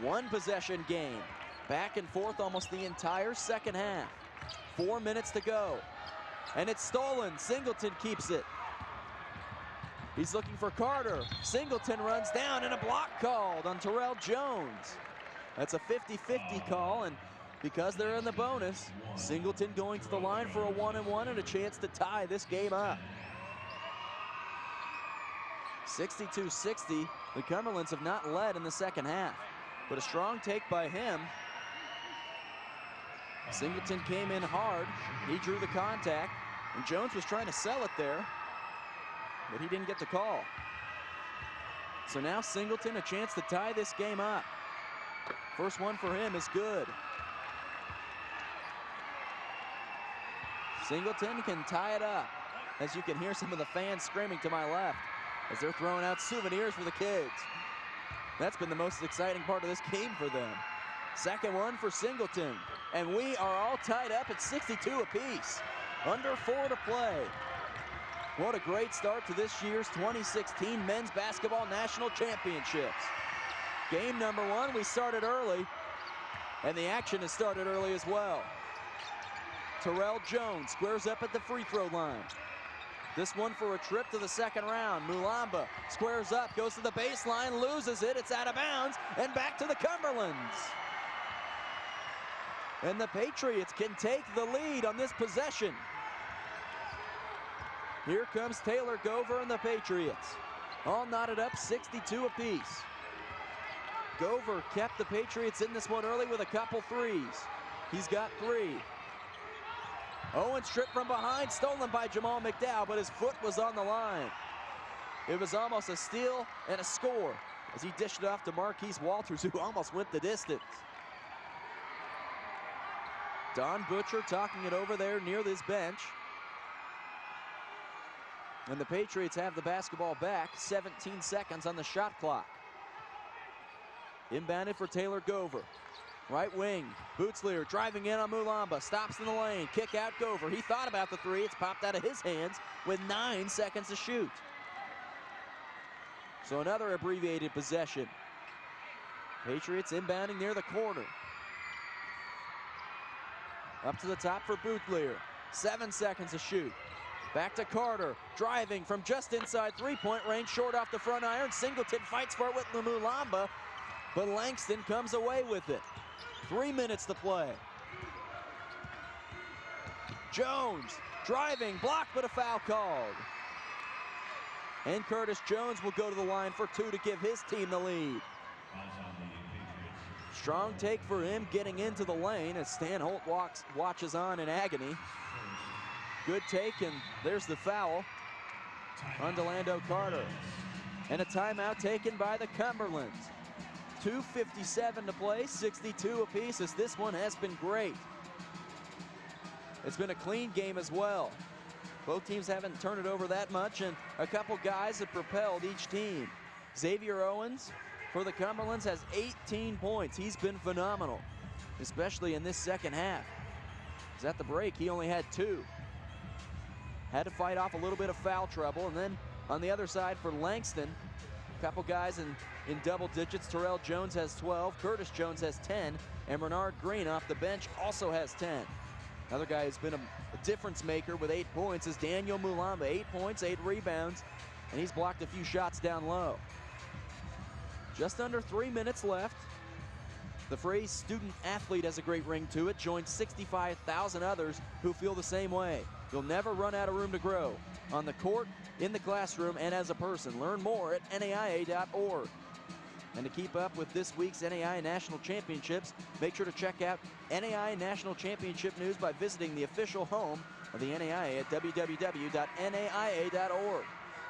One possession game. Back and forth almost the entire second half. 4 minutes to go. And it's stolen. Singleton keeps it. He's looking for Carter. Singleton runs down, and a block called on Terrell Jones. That's a 50-50 call, and because they're in the bonus, Singleton going to the line for a 1-and-1 and a chance to tie this game up. 62-60. The Cumberlands have not led in the second half, but a strong take by him. Singleton came in hard. He drew the contact, and Jones was trying to sell it there, but he didn't get the call. So now Singleton a chance to tie this game up. First one for him is good. Singleton can tie it up, as you can hear some of the fans screaming to my left as they're throwing out souvenirs for the kids. That's been the most exciting part of this game for them. Second one for Singleton, and we are all tied up at 62 apiece. Under 4 to play. What a great start to this year's 2016 Men's Basketball National Championships. Game number 1, we started early, and the action has started early as well. Terrell Jones squares up at the free throw line. This one for a trip to the second round. Mulamba squares up, goes to the baseline, loses it, it's out of bounds, and back to the Cumberlands. And the Patriots can take the lead on this possession. Here comes Taylor Gover and the Patriots. All knotted up, 62 apiece. Gover kept the Patriots in this one early with a couple threes. He's got 3. Owens tripped from behind, stolen by Jamal McDowell, but his foot was on the line. It was almost a steal and a score as he dished it off to Marquise Walters, who almost went the distance. Don Butcher talking it over there near this bench. And the Patriots have the basketball back, 17 seconds on the shot clock. Inbounded for Taylor Gover. Right wing, Bootsleer driving in on Mulamba, stops in the lane, kick out Gover. He thought about the 3, it's popped out of his hands with 9 seconds to shoot. So another abbreviated possession. Patriots inbounding near the corner. Up to the top for Bootsleer, 7 seconds to shoot. Back to Carter, driving from just inside 3-point range, short off the front iron. Singleton fights for it with Mulamba, but Langston comes away with it. 3 minutes to play. Jones driving, blocked, but a foul called. And Curtis Jones will go to the line for 2 to give his team the lead. Strong take for him getting into the lane as Stan Holt watches on in agony. Good take, and there's the foul on Delando Carter. And a timeout taken by the Cumberlands. 2:57 to play, 62 apiece, as this one has been great. It's been a clean game as well. Both teams haven't turned it over that much, and a couple guys have propelled each team. Xavier Owens for the Cumberlands has 18 points. He's been phenomenal, especially in this second half. Because at the break, he only had 2. Had to fight off a little bit of foul trouble. And then on the other side for Langston, a couple guys in double digits. Terrell Jones has 12, Curtis Jones has 10, and Bernard Green off the bench also has 10. Another guy who's been a difference maker with 8 points is Daniel Mulamba. 8 points, 8 rebounds, and he's blocked a few shots down low. Just under 3 minutes left. The phrase student athlete has a great ring to it. Join 65,000 others who feel the same way. You'll never run out of room to grow. On the court, in the classroom, and as a person. Learn more at NAIA.org. And to keep up with this week's NAIA National Championships, make sure to check out NAIA National Championship news by visiting the official home of the NAIA at www.naia.org.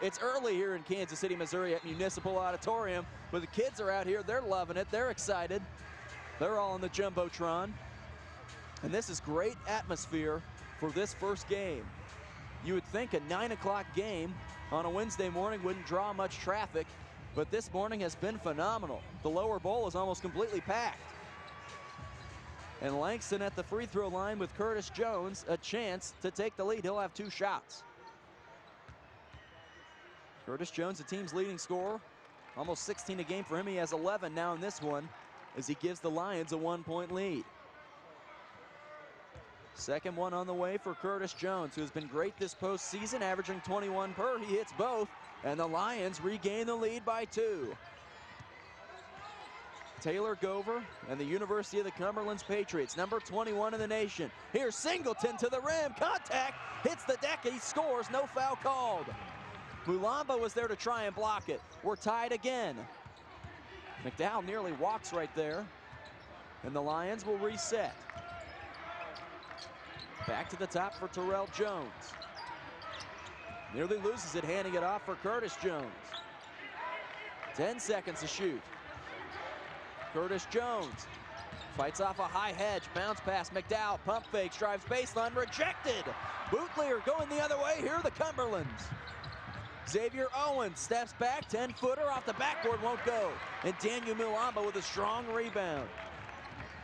It's early here in Kansas City, Missouri at Municipal Auditorium, but the kids are out here. They're loving it. They're excited. They're all on the Jumbotron. And this is great atmosphere for this first game. You would think a 9 o'clock game on a Wednesday morning wouldn't draw much traffic, but this morning has been phenomenal. The lower bowl is almost completely packed. And Langston at the free throw line with Curtis Jones, a chance to take the lead. He'll have 2 shots. Curtis Jones, the team's leading scorer. Almost 16 a game for him. He has 11 now in this one as he gives the Lions a 1-point lead. Second one on the way for Curtis Jones, who has been great this postseason, averaging 21 per. He hits both, and the Lions regain the lead by 2. Taylor Gover and the University of the Cumberlands Patriots, number 21 in the nation. Here's Singleton to the rim, contact, hits the deck, and he scores, no foul called. Mulamba was there to try and block it. We're tied again. McDowell nearly walks right there, and the Lions will reset. Back to the top for Terrell Jones. Nearly loses it, handing it off for Curtis Jones. 10 seconds to shoot. Curtis Jones fights off a high hedge, bounce pass, McDowell, pump fakes, drives baseline, rejected. Bootleer going the other way, here are the Cumberlands. Xavier Owens steps back, 10-footer off the backboard, won't go. And Daniel Mulamba with a strong rebound.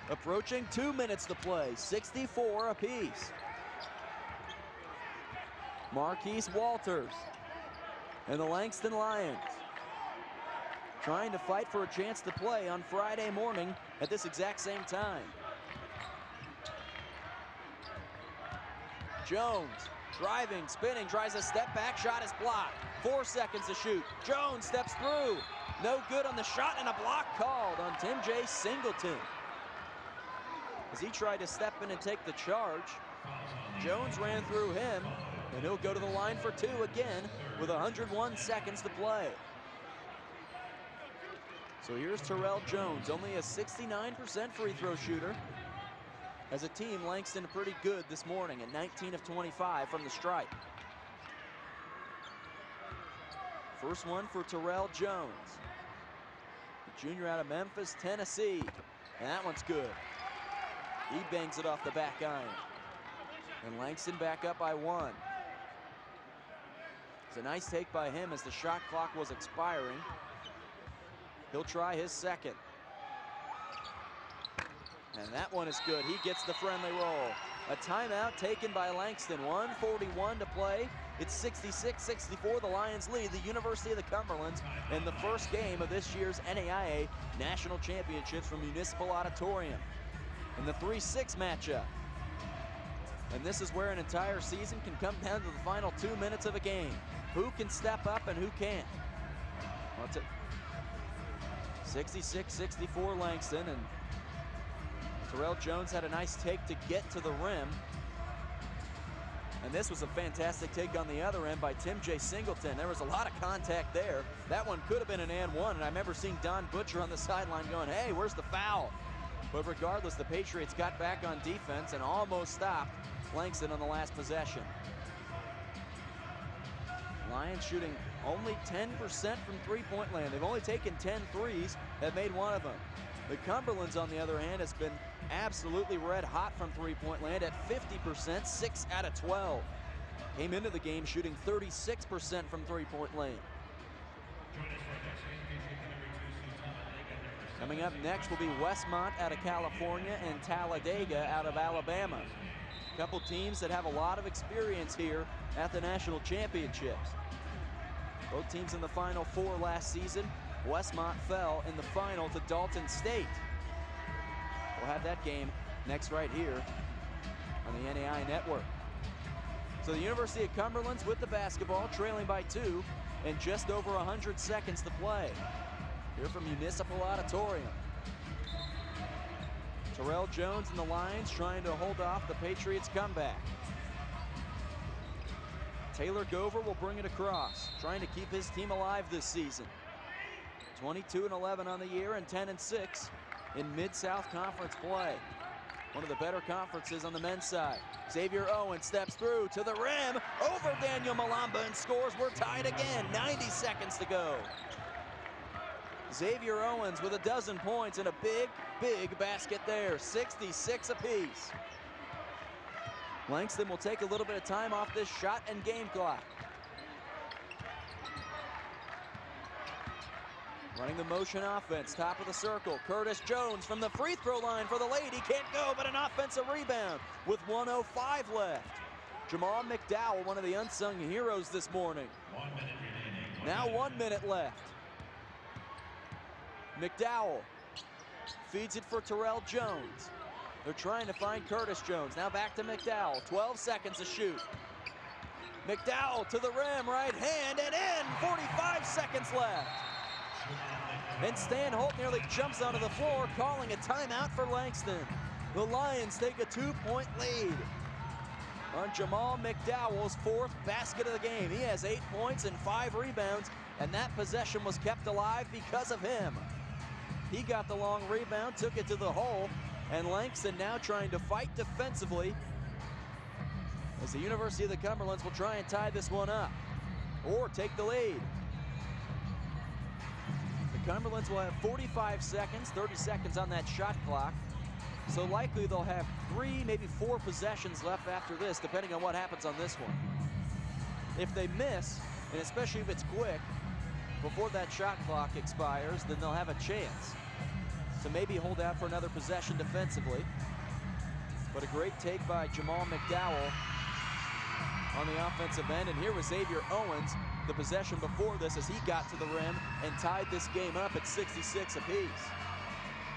Approaching 2 minutes to play, 64 apiece. Marquise Walters and the Langston Lions trying to fight for a chance to play on Friday morning at this exact same time. Jones driving, spinning, tries a step back, shot is blocked. 4 seconds to shoot. Jones steps through. No good on the shot, and a block called on Tim J. Singleton. As he tried to step in and take the charge, Jones ran through him, and he'll go to the line for 2 again with 101 seconds to play. So here's Terrell Jones, only a 69% free throw shooter. As a team, Langston pretty good this morning at 19 of 25 from the stripe. First one for Terrell Jones, the junior out of Memphis, Tennessee, and that one's good. He bangs it off the back iron. And Langston back up by 1. It's a nice take by him as the shot clock was expiring. He'll try his second. And that one is good. He gets the friendly roll. A timeout taken by Langston. 1:41 to play. It's 66-64. The Lions lead the University of the Cumberlands in the first game of this year's NAIA National Championships from Municipal Auditorium. In the 3-6 matchup. And this is where an entire season can come down to the final 2 minutes of a game. Who can step up and who can't? Well, it's 66-64 Langston, and Terrell Jones had a nice take to get to the rim. And this was a fantastic take on the other end by Tim J. Singleton. There was a lot of contact there. That one could have been an and one, and I remember seeing Don Butcher on the sideline going, hey, where's the foul? But regardless, the Patriots got back on defense and almost stopped Langston on the last possession. Lions shooting only 10% from three-point land. They've only taken 10 threes, have made one of them. The Cumberlands, on the other hand, has been absolutely red hot from three-point land at 50%, 6 out of 12. Came into the game shooting 36% from three-point land. Join us for our next game featuring number 2 Sultana Coming up next will be Westmont out of California and Talladega out of Alabama. A couple teams that have a lot of experience here at the national championships. Both teams in the Final Four last season. Westmont fell in the final to Dalton State. We'll have that game next right here on the NAI network. So the University of Cumberlands with the basketball, trailing by 2 and just over 100 seconds to play. Here from Municipal Auditorium. Terrell Jones and the Lions trying to hold off the Patriots' comeback. Taylor Gover will bring it across, trying to keep his team alive this season. 22-11 on the year and 10-6 in Mid-South Conference play. One of the better conferences on the men's side. Xavier Owens steps through to the rim, over Daniel Malamba and scores. We're tied again, 90 seconds to go. Xavier Owens with a dozen points and a big, big basket there, 66 apiece. Langston will take a little bit of time off this shot and game clock. Running the motion offense, top of the circle. Curtis Jones from the free throw line for the lead. He can't go, but an offensive rebound with 1:05 left. Jamal McDowell, one of the unsung heroes this morning. 1 minute remaining. Now 1 minute left. McDowell feeds it for Terrell Jones. They're trying to find Curtis Jones. Now back to McDowell. 12 seconds to shoot. McDowell to the rim, right hand, and in. 45 seconds left. And Stan Holt nearly jumps onto the floor, calling a timeout for Langston. The Lions take a 2-point lead on Jamal McDowell's 4th basket of the game. He has 8 points and 5 rebounds, and that possession was kept alive because of him. He got the long rebound, took it to the hole, and Langston now trying to fight defensively as the University of the Cumberlands will try and tie this one up or take the lead. The Cumberlands will have 45 seconds, 30 seconds on that shot clock. So likely they'll have 3, maybe 4 possessions left after this, depending on what happens on this one. If they miss, and especially if it's quick, before that shot clock expires, then they'll have a chance to maybe hold out for another possession defensively. But a great take by Jamal McDowell on the offensive end. And here was Xavier Owens, the possession before this, as he got to the rim and tied this game up at 66 apiece.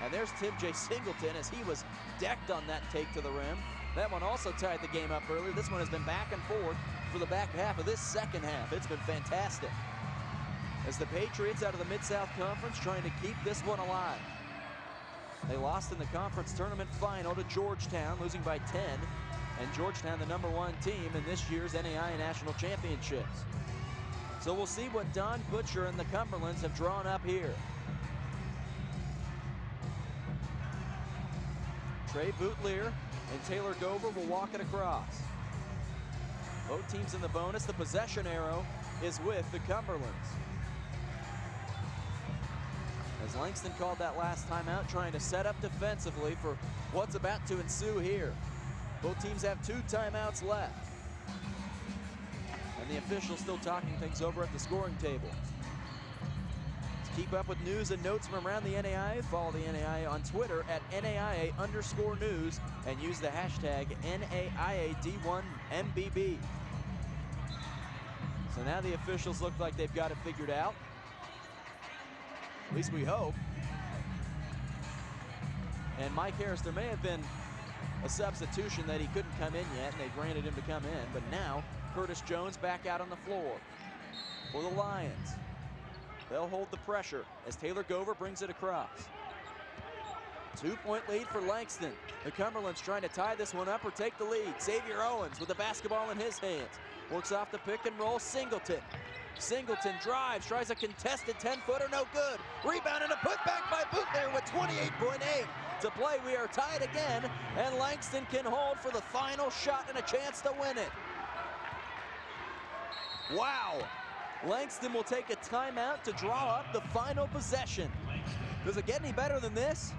And there's Tim J. Singleton as he was decked on that take to the rim. That one also tied the game up earlier. This one has been back and forth for the back half of this second half. It's been fantastic. As the Patriots out of the Mid-South Conference trying to keep this one alive. They lost in the conference tournament final to Georgetown, losing by 10. And Georgetown, the #1 team in this year's NAI National Championships. So we'll see what Don Butcher and the Cumberlands have drawn up here. Trey Boutlier and Taylor Gover will walk it across. Both teams in the bonus. The possession arrow is with the Cumberlands. As Langston called that last timeout, trying to set up defensively for what's about to ensue here. Both teams have 2 timeouts left. And the officials still talking things over at the scoring table. To keep up with news and notes from around the NAIA, follow the NAIA on Twitter at NAIA_news and use the hashtag NAIAD1MBB. So now the officials look like they've got it figured out. At least we hope. And Mike Harris, there may have been a substitution that he couldn't come in yet, and they granted him to come in. But now, Curtis Jones back out on the floor for the Lions. They'll hold the pressure as Taylor Gover brings it across. 2-point lead for Langston. The Cumberlands trying to tie this one up or take the lead. Xavier Owens with the basketball in his hands. Works off the pick and roll, Singleton. Singleton drives, tries a contested 10-footer, no good. Rebound and a putback by Boutlier with 28.8 to play. We are tied again, and Langston can hold for the final shot and a chance to win it. Wow. Langston will take a timeout to draw up the final possession. Does it get any better than this?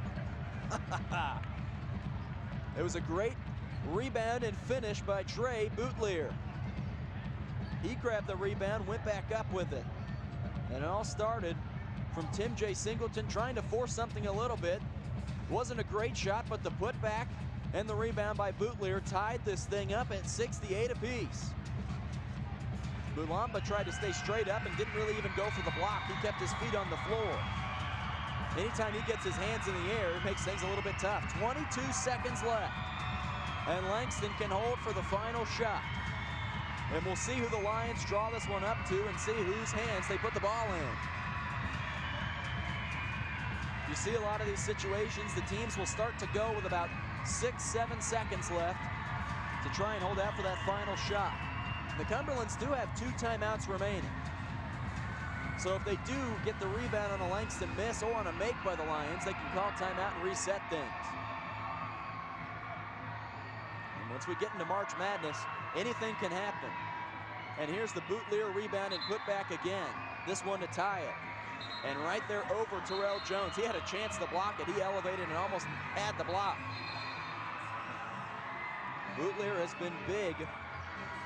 It was a great rebound and finish by Trey Boutlier. He grabbed the rebound, went back up with it. And it all started from Tim J. Singleton, trying to force something a little bit. Wasn't a great shot, but the putback and the rebound by Boutlier tied this thing up at 68 apiece. Mulamba tried to stay straight up and didn't really even go for the block. He kept his feet on the floor. Anytime he gets his hands in the air, it makes things a little bit tough. 22 seconds left. And Langston can hold for the final shot. And we'll see who the Lions draw this one up to and see whose hands they put the ball in. You see a lot of these situations, the teams will start to go with about 6-7 seconds left to try and hold out for that final shot. The Cumberlands do have 2 timeouts remaining. So if they do get the rebound on a Langston miss or on a make by the Lions, they can call timeout and reset things. And once we get into March Madness, anything can happen. And here's the Boutlier rebound and put back again. This one to tie it. And right there over Terrell Jones. He had a chance to block it. He elevated and almost had the block. Boutlier has been big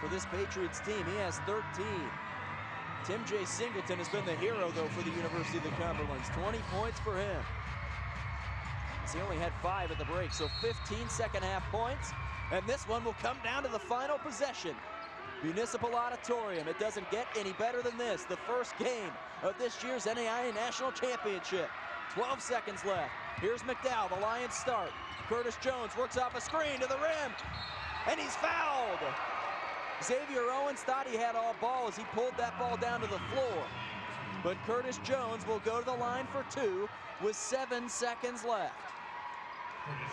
for this Patriots team. He has 13. Tim J. Singleton has been the hero, though, for the University of the Cumberlands. 20 points for him. He only had 5 at the break, so 15 second-half points. And this one will come down to the final possession. Municipal Auditorium. It doesn't get any better than this. The first game of this year's NAIA National Championship. 12 seconds left. Here's McDowell. The Lions start. Curtis Jones works off a screen to the rim. And he's fouled. Xavier Owens thought he had all ball as he pulled that ball down to the floor. But Curtis Jones will go to the line for 2 with 7 seconds left.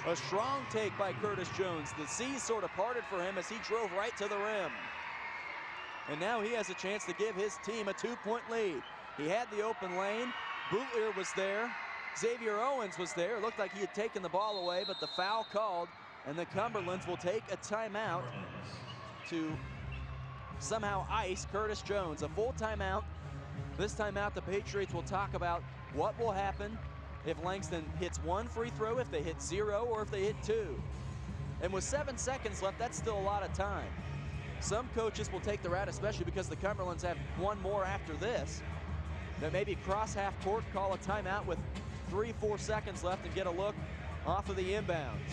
A strong take by Curtis Jones. The seas sort of parted for him as he drove right to the rim. And now he has a chance to give his team a 2-point lead. He had the open lane. Boutlier was there. Xavier Owens was there. It looked like he had taken the ball away, but the foul called, and the Cumberlands will take a timeout to somehow ice Curtis Jones. A full timeout. This timeout, the Patriots will talk about what will happen if Langston hits 1 free throw, if they hit 0, or if they hit 2. And with 7 seconds left, that's still a lot of time. Some coaches will take the route, especially because the Cumberlands have 1 more after this, that maybe cross half court, call a timeout with 3-4 seconds left and get a look off of the inbounds.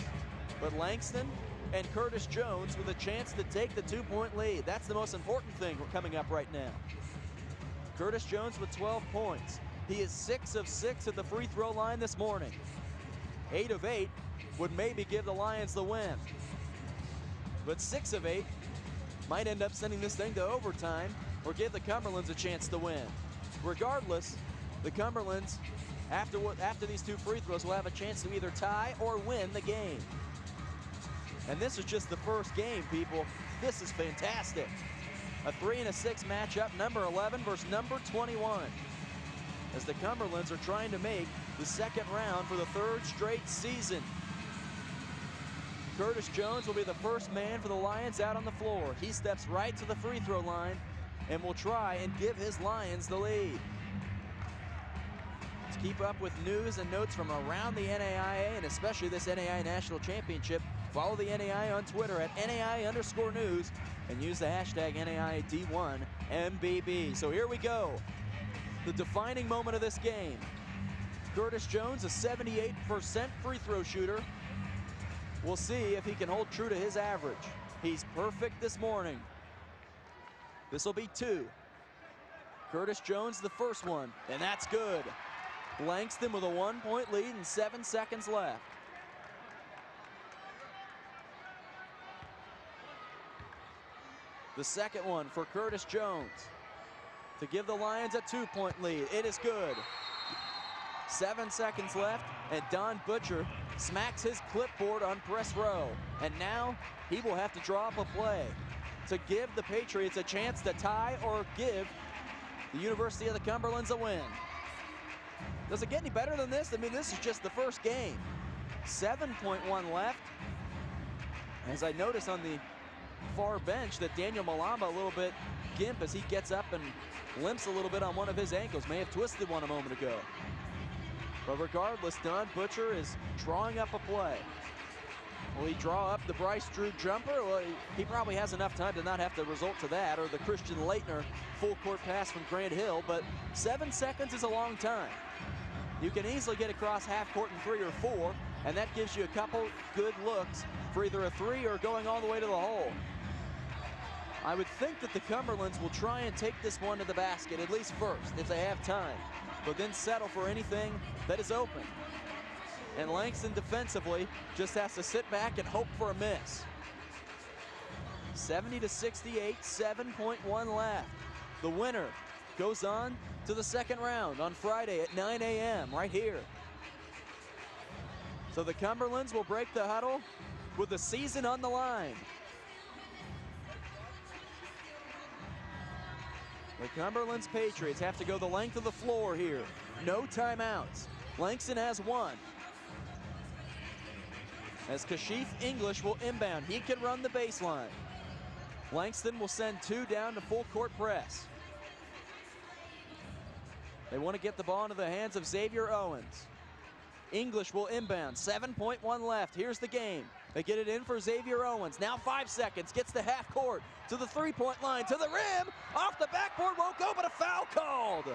But Langston and Curtis Jones with a chance to take the 2-point lead. That's the most important thing coming up right now. Curtis Jones with 12 points. He is 6 of 6 at the free throw line this morning. 8 of 8 would maybe give the Lions the win. But 6 of 8 might end up sending this thing to overtime or give the Cumberlands a chance to win. Regardless, the Cumberlands, after these 2 free throws, will have a chance to either tie or win the game. And this is just the first game, people. This is fantastic. A 3 and a 6 matchup, number 11 versus number 21. As the Cumberlands are trying to make the second round for the 3rd straight season. Curtis Jones will be the first man for the Lions out on the floor. He steps right to the free throw line and will try and give his Lions the lead. To keep up with news and notes from around the NAIA and especially this NAIA National Championship, follow the NAIA on Twitter at NAIA_news and use the hashtag NAIAD1MBB. So here we go. The defining moment of this game. Curtis Jones, a 78% free throw shooter. We'll see if he can hold true to his average. He's perfect this morning. This will be 2. Curtis Jones, the first one, and that's good. Langston with a 1-point lead and 7 seconds left. The second one for Curtis Jones to give the Lions a 2-point lead. It is good. 7 seconds left, and Don Butcher smacks his clipboard on press row. And now he will have to draw up a play to give the Patriots a chance to tie or give the University of the Cumberlands a win. Does it get any better than this? I mean, this is just the first game. 7.1 left. As I notice on the far bench that Daniel Mulamba a little bit gimp as he gets up and limps a little bit on one of his ankles. May have twisted one a moment ago. But regardless, Don Butcher is drawing up a play. Will he draw up the Bryce Drew jumper? Well, he probably has enough time to not have to resort to that, or the Christian Leitner full court pass from Grant Hill, but 7 seconds is a long time. You can easily get across half court in 3 or 4, and that gives you a couple good looks for either a 3 or going all the way to the hole. I would think that the Cumberlands will try and take this one to the basket, at least first, if they have time, but then settle for anything that is open. And Langston defensively just has to sit back and hope for a miss. 70-68, 7.1 left. The winner goes on to the second round on Friday at 9 a.m. right here. So the Cumberlands will break the huddle with the season on the line. The Cumberlands Patriots have to go the length of the floor here. No timeouts. Langston has 1. As Kashif English will inbound. He can run the baseline. Langston will send 2 down to full court press. They want to get the ball into the hands of Xavier Owens. English will inbound. 7.1 left. Here's the game. They get it in for Xavier Owens. Now 5 seconds. Gets to half court. To the three-point line. To the rim. Off the backboard. Won't go, but a foul called.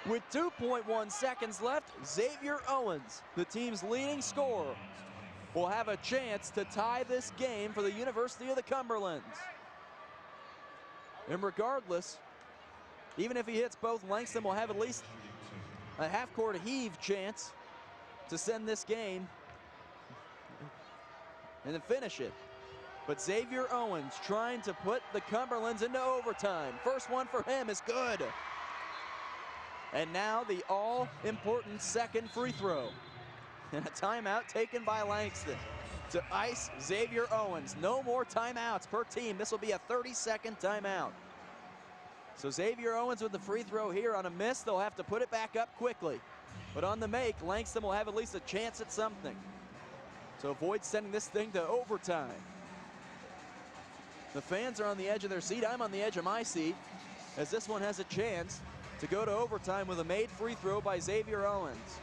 With 2.1 seconds left, Xavier Owens, the team's leading scorer, will have a chance to tie this game for the University of the Cumberlands. And regardless, even if he hits both, Langston will have at least a half-court heave chance to send this game and then finish it. But Xavier Owens trying to put the Cumberlands into overtime. First one for him is good. And now the all-important second free throw. And a timeout taken by Langston to ice Xavier Owens. No more timeouts per team. This will be a 30-second timeout. So Xavier Owens with the free throw here. On a miss, they'll have to put it back up quickly. But on the make, Langston will have at least a chance at something to avoid sending this thing to overtime. The fans are on the edge of their seat. I'm on the edge of my seat as this one has a chance to go to overtime with a made free throw by Xavier Owens.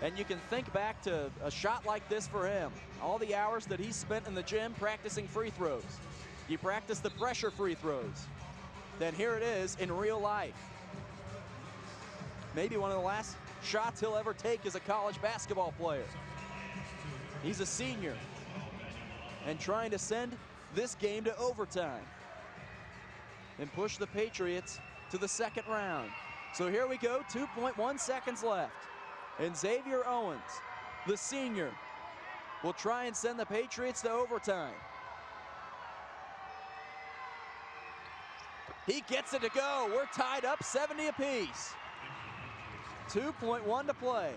And you can think back to a shot like this for him. All the hours that he spent in the gym practicing free throws. You practice the pressure free throws. Then here it is in real life. Maybe one of the last shots he'll ever take as a college basketball player. He's a senior and trying to send this game to overtime and push the Patriots to the second round. So here we go, 2.1 seconds left. And Xavier Owens, the senior, will try and send the Patriots to overtime. He gets it to go. We're tied up 70 apiece. 2.1 to play.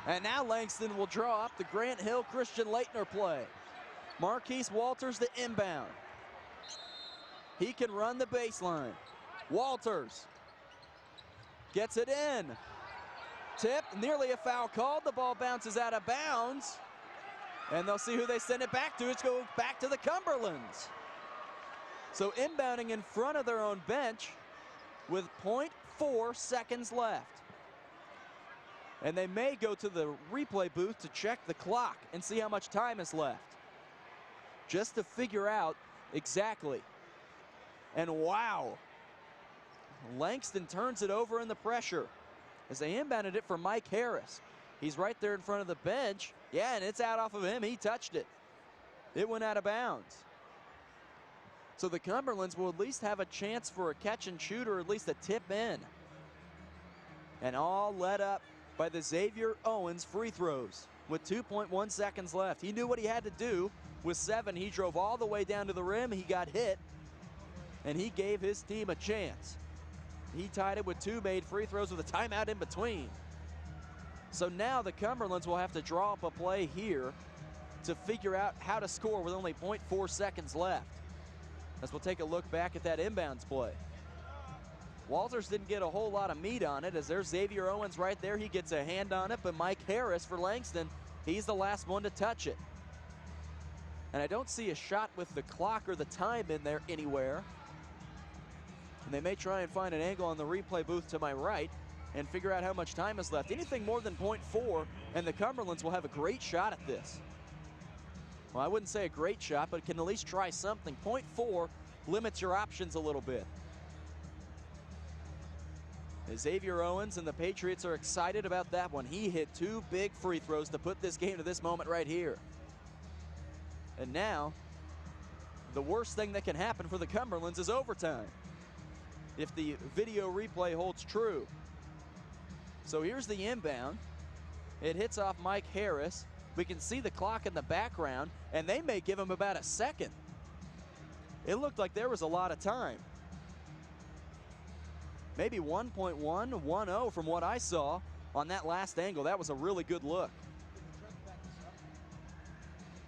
And now Langston will draw up the Grant Hill Christian Leitner play. Marquise Walters the inbound. He can run the baseline. Walters gets it in. Tip, nearly a foul called. The ball bounces out of bounds. And they'll see who they send it back to. It's going back to the Cumberlands. So inbounding in front of their own bench with 0.4 seconds left. And they may go to the replay booth to check the clock and see how much time is left, just to figure out exactly. And wow, Langston turns it over in the pressure as they inbounded it for Mike Harris. He's right there in front of the bench. Yeah, and it's out off of him. He touched it. It went out of bounds. So the Cumberlands will at least have a chance for a catch and shoot, or at least a tip in. And all led up by the Xavier Owens free throws with 2.1 seconds left. He knew what he had to do. With 7, he drove all the way down to the rim. He got hit, and he gave his team a chance. He tied it with 2 made free throws with a timeout in between. So now the Cumberlands will have to draw up a play here to figure out how to score with only 0.4 seconds left. As we'll take a look back at that inbounds play. Walters didn't get a whole lot of meat on it, as there's Xavier Owens right there. He gets a hand on it, but Mike Harris for Langston, he's the last one to touch it. And I don't see a shot with the clock or the time in there anywhere. And they may try and find an angle on the replay booth to my right and figure out how much time is left. Anything more than 0.4, and the Cumberlands will have a great shot at this. Well, I wouldn't say a great shot, but can at least try something. .4 limits your options a little bit. Xavier Owens and the Patriots are excited about that one. He hit 2 big free throws to put this game to this moment right here. And now, the worst thing that can happen for the Cumberlands is overtime, if the video replay holds true. So here's the inbound. It hits off Mike Harris. We can see the clock in the background, and they may give him about a second. It looked like there was a lot of time. Maybe 1.1, 1-0 from what I saw on that last angle. That was a really good look.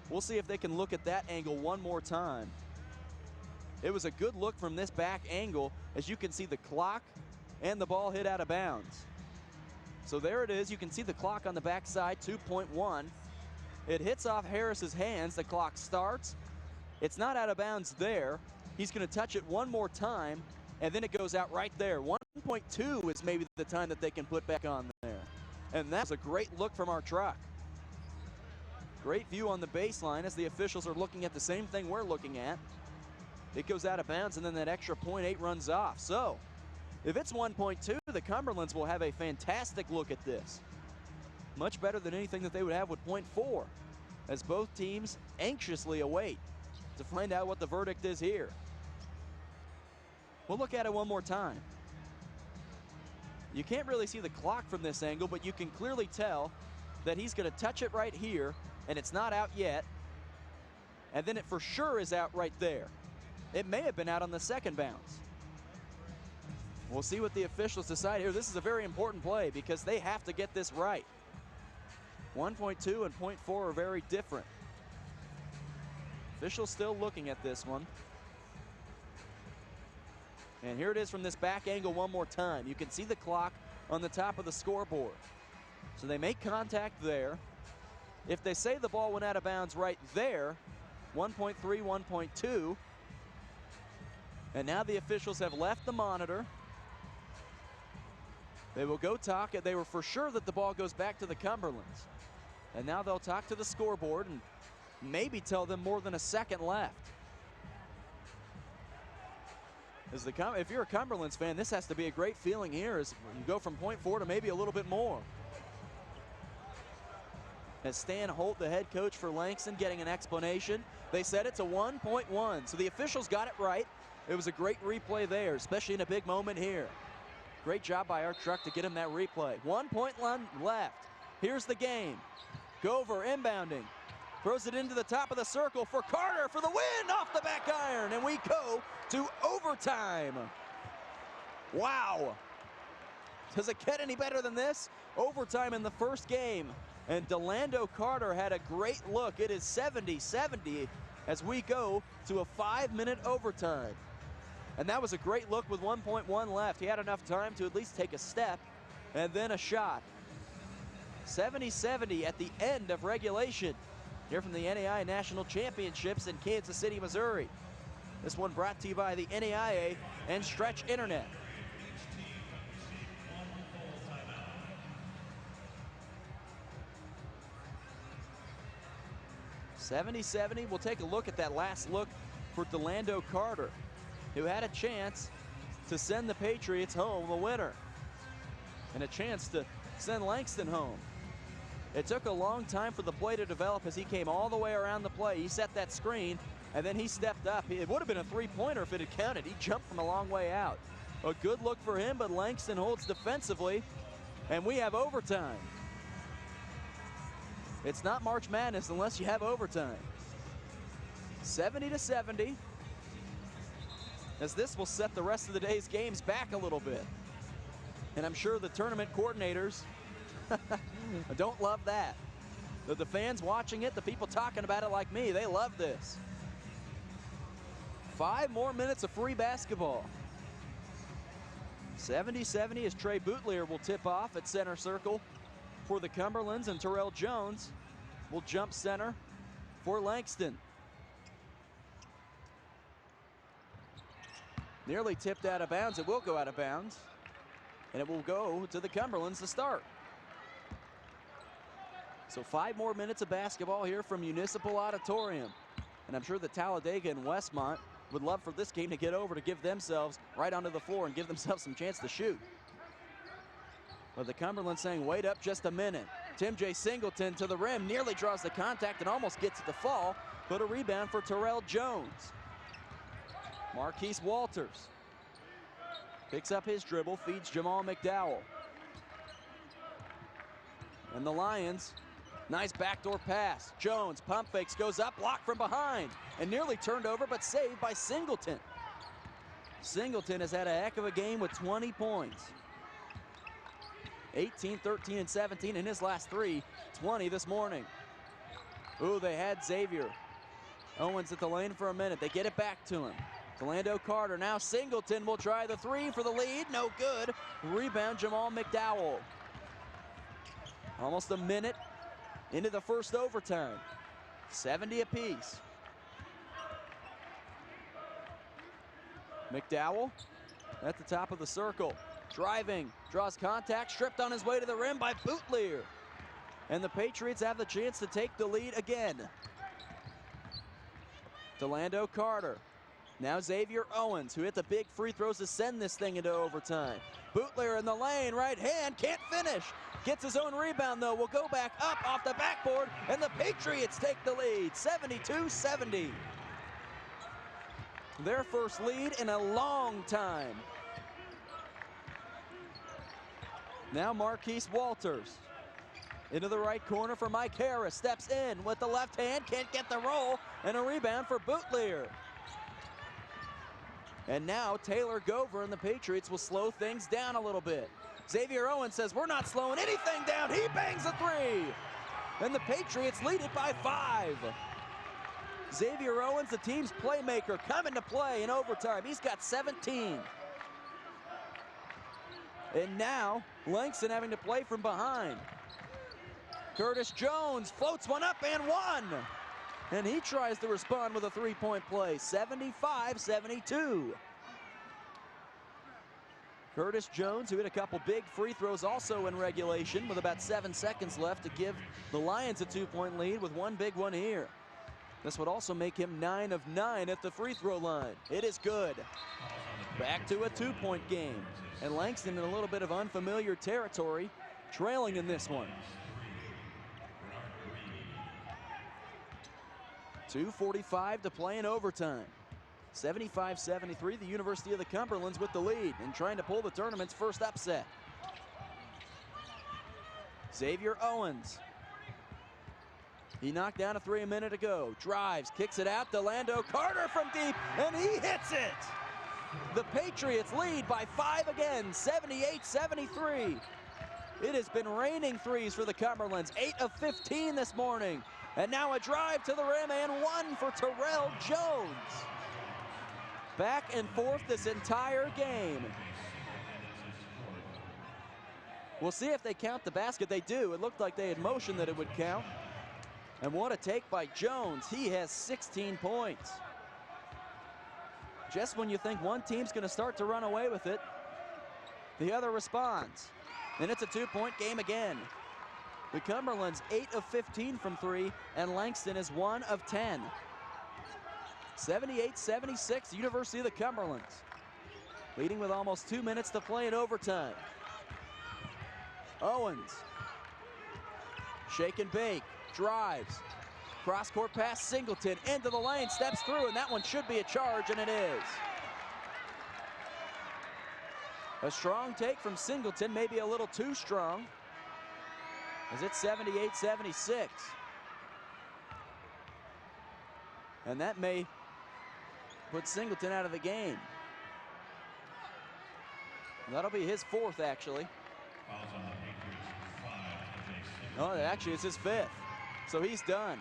We'll see if they can look at that angle one more time. It was a good look from this back angle, as you can see the clock and the ball hit out of bounds. So there it is. You can see the clock on the backside, 2.1. It hits off Harris's hands. The clock starts. It's not out of bounds there. He's going to touch it one more time, and then it goes out right there. 1.2 is maybe the time that they can put back on there. And that's a great look from our truck. Great view on the baseline as the officials are looking at the same thing we're looking at. It goes out of bounds, and then that extra .8 runs off. So if it's 1.2, the Cumberlands will have a fantastic look at this. Much better than anything that they would have with .4, as both teams anxiously await to find out what the verdict is here. We'll look at it one more time. You can't really see the clock from this angle, but you can clearly tell that he's going to touch it right here, and it's not out yet. And then it for sure is out right there. It may have been out on the second bounce. We'll see what the officials decide here. This is a very important play because they have to get this right. 1.2 and .4 are very different. Officials still looking at this one. And here it is from this back angle one more time. You can see the clock on the top of the scoreboard. So they make contact there. If they say the ball went out of bounds right there, 1.3, 1.2. And now the officials have left the monitor. They will go talk. They were for sure that the ball goes back to the Cumberlands. And now they'll talk to the scoreboard and maybe tell them more than a second left. If you're a Cumberlands fan, this has to be a great feeling here as you go from .4 to maybe a little bit more. As Stan Holt, the head coach for Langston, getting an explanation. They said it's a 1.1, so the officials got it right. It was a great replay there, especially in a big moment here. Great job by our truck to get him that replay. 1.1 left. Here's the game. Gover inbounding. Throws it into the top of the circle for Carter for the win off the back iron. And we go to overtime. Wow. Does it get any better than this? Overtime in the first game. And Delando Carter had a great look. It is 70-70 as we go to a 5-minute overtime. And that was a great look with 1.1 left. He had enough time to at least take a step and then a shot. 70-70 at the end of regulation here from the NAIA National Championships in Kansas City, Missouri. This one brought to you by the NAIA and Stretch Internet. .70-70. We'll take a look at that last look for Delando Carter, who had a chance to send the Patriots home a winner and a chance to send Langston home. It took a long time for the play to develop as he came all the way around the play. He set that screen, and then he stepped up. It would have been a three-pointer if it had counted. He jumped from a long way out. A good look for him, but Langston holds defensively, and we have overtime. It's not March Madness unless you have overtime. 70-70. As this will set the rest of the day's games back a little bit. And I'm sure the tournament coordinators don't love that. The fans watching it, the people talking about it like me, they love this. 5 more minutes of free basketball. 70-70 as Trey Bootlier will tip off at center circle for the Cumberlands, and Terrell Jones will jump center for Langston. Nearly tipped out of bounds. It will go out of bounds, and it will go to the Cumberlands to start. So 5 more minutes of basketball here from Municipal Auditorium. And I'm sure that Talladega and Westmont would love for this game to get over to give themselves right onto the floor and give themselves some chance to shoot. But the Cumberland saying, wait up just a minute. Tim J. Singleton to the rim, nearly draws the contact and almost gets it to fall, but a rebound for Terrell Jones. Marquise Walters picks up his dribble, feeds Jamal McDowell. And the Lions, nice backdoor pass. Jones pump fakes, goes up, blocked from behind, and nearly turned over, but saved by Singleton. Singleton has had a heck of a game with 20 points. 18, 13, and 17 in his last 3, 20 this morning. Ooh, they had Xavier Owens at the lane for a minute. They get it back to him. Delando Carter, now Singleton will try the 3 for the lead, no good. Rebound, Jamal McDowell. Almost a minute into the first overtime. 70 apiece. McDowell at the top of the circle. Driving, draws contact, stripped on his way to the rim by Bootleer. And the Patriots have the chance to take the lead again. Delando Carter. Now Xavier Owens, who hit the big free throws to send this thing into overtime. Bootleer in the lane, right hand, can't finish. Gets his own rebound though, will go back up off the backboard, and the Patriots take the lead, 72-70. Their first lead in a long time. Now Marquise Walters. Into the right corner for Mike Harris, steps in with the left hand, can't get the roll, and a rebound for Bootleer. And now Taylor Gover and the Patriots will slow things down a little bit. Xavier Owens says, we're not slowing anything down. He bangs a 3. And the Patriots lead it by 5. Xavier Owens, the team's playmaker, coming to play in overtime. He's got 17. And now Langston having to play from behind. Curtis Jones floats one up and one. And he tries to respond with a 3-point play, 75-72. Curtis Jones, who hit a couple big free throws also in regulation with about 7 seconds left to give the Lions a 2-point lead with one big one here. This would also make him 9 of 9 at the free throw line. It is good. Back to a 2-point game. And Langston in a little bit of unfamiliar territory, trailing in this one. 2:45 to play in overtime. 75-73, the University of the Cumberlands with the lead and trying to pull the tournament's first upset. Xavier Owens. He knocked down a 3 a minute ago. Drives, kicks it out. Delando Carter from deep, and he hits it. The Patriots lead by 5 again, 78-73. It has been raining threes for the Cumberlands, 8 of 15 this morning. And now a drive to the rim and one for Terrell Jones. Back and forth this entire game. We'll see if they count the basket. They do. It looked like they had motioned that it would count. And what a take by Jones. He has 16 points. Just when you think one team's going to start to run away with it, the other responds. And it's a 2-point game again. The Cumberlands 8 of 15 from 3, and Langston is 1 of 10. 78-76, University of the Cumberlands. Leading with almost 2 minutes to play in overtime. Owens. Shake and bake, drives. Cross-court pass, Singleton into the lane, steps through, and that one should be a charge, and it is. A strong take from Singleton, maybe a little too strong, as it's 78-76. And that may put Singleton out of the game. That'll be his 4th, actually. Oh, actually, it's his 5th. So he's done.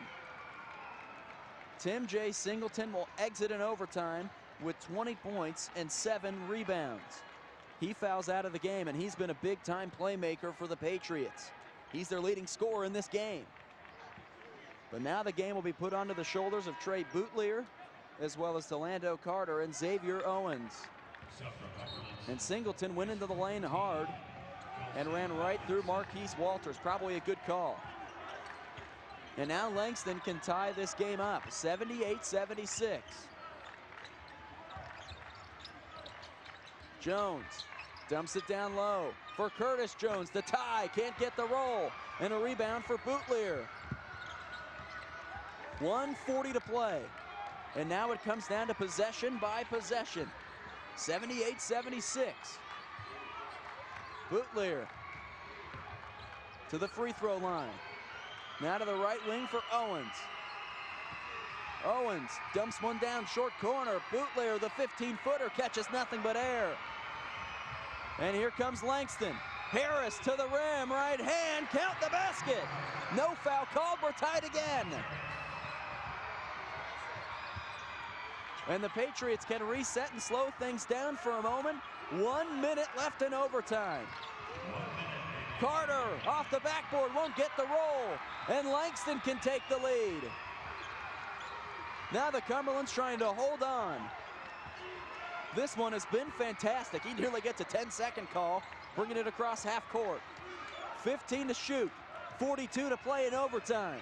Tim J. Singleton will exit in overtime with 20 points and 7 rebounds. He fouls out of the game, and he's been a big-time playmaker for the Patriots. He's their leading scorer in this game. But now the game will be put onto the shoulders of Trey Bootleer, as well as Delando Carter and Xavier Owens. And Singleton went into the lane hard and ran right through Marquise Walters. Probably a good call. And now Langston can tie this game up, 78-76. Jones dumps it down low for Curtis Jones. The tie, can't get the roll. And a rebound for Boutlier. 1:40 to play. And now it comes down to possession by possession. 78-76. Boutlier to the free throw line. Now to the right wing for Owens. Owens dumps one down short corner. Boutlier, the 15-footer, catches nothing but air. And here comes Langston. Harris to the rim, right hand, count the basket. No foul called, we're tied again. And the Patriots can reset and slow things down for a moment. 1 minute left in overtime. Carter off the backboard, won't get the roll. And Langston can take the lead. Now the Cumberlands trying to hold on. This one has been fantastic. He nearly gets a 10-second call, bringing it across half court. 15 to shoot, 42 to play in overtime.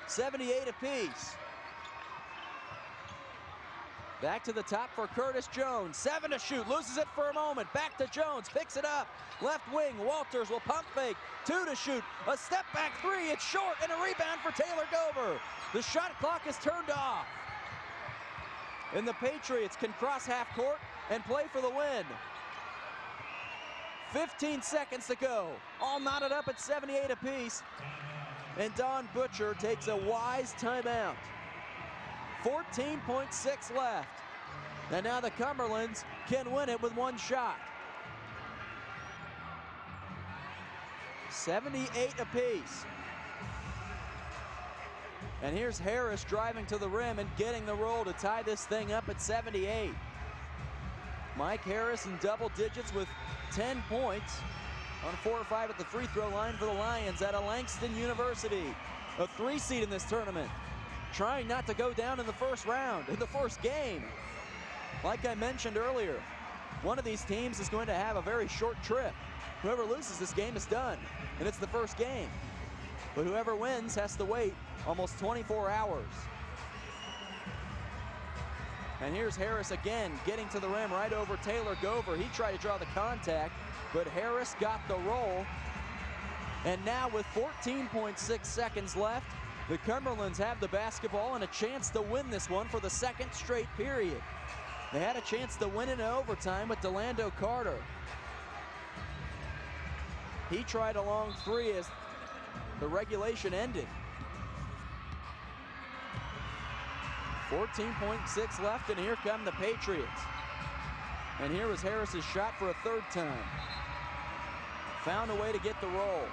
78 apiece. Back to the top for Curtis Jones. 7 to shoot, loses it for a moment. Back to Jones, picks it up. Left wing, Walters will pump fake. 2 to shoot, a step back 3, it's short, and a rebound for Taylor Gover. The shot clock is turned off. And the Patriots can cross half court and play for the win. 15 seconds to go. All knotted up at 78 apiece. And Don Butcher takes a wise timeout. 14.6 left. And now the Cumberlands can win it with one shot. 78 apiece. And here's Harris driving to the rim and getting the roll to tie this thing up at 78. Mike Harris in double digits with 10 points on 4 or 5 at the free throw line for the Lions out of Langston University. A 3 seed in this tournament. Trying not to go down in the first round, in the first game. Like I mentioned earlier, one of these teams is going to have a very short trip. Whoever loses this game is done, and it's the first game. But whoever wins has to wait almost 24 hours. And here's Harris again, getting to the rim right over Taylor Gover. He tried to draw the contact, but Harris got the roll. And now with 14.6 seconds left, the Cumberlands have the basketball and a chance to win this one for the second straight period. They had a chance to win it in overtime with Delando Carter. He tried a long 3 as the regulation ended. 14.6 left, and here come the Patriots. And here was Harris's shot for a 3rd time. Found a way to get the roll.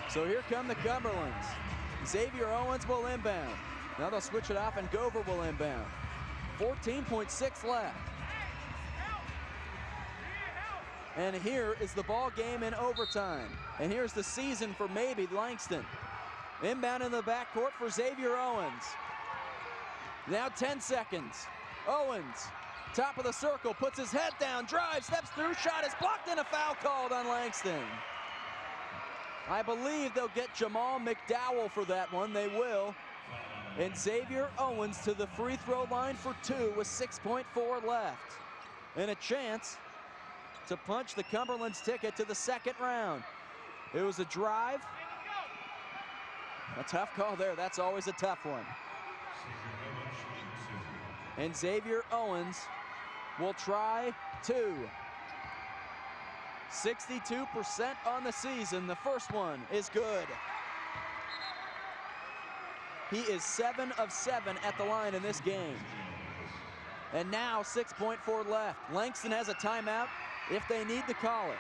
So here come the Cumberlands. Xavier Owens will inbound. Now they'll switch it off and Gover will inbound. 14.6 left. And here is the ball game in overtime. And here's the season for maybe Langston. Inbound in the backcourt for Xavier Owens. Now 10 seconds. Owens, top of the circle, puts his head down, drives, steps through, shot is blocked, and a foul called on Langston. I believe they'll get Jamal McDowell for that one. They will. And Xavier Owens to the free throw line for 2 with 6.4 left. And a chance to punch the Cumberlands ticket to the second round. It was a drive. A tough call there. That's always a tough one. And Xavier Owens will try 2. 62% on the season. The first one is good. He is 7 of 7 at the line in this game. And now 6.4 left. Langston has a timeout if they need to call it.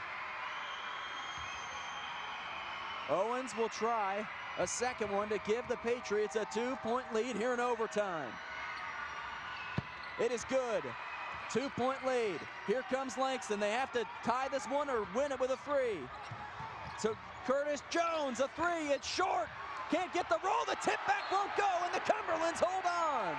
Owens will try a second one to give the Patriots a 2-point lead here in overtime. It is good. 2-point lead. Here comes Langston. They have to tie this one or win it with a 3. So Curtis Jones, a 3. It's short. Can't get the roll. The tip back won't go, and the Cumberlands hold on.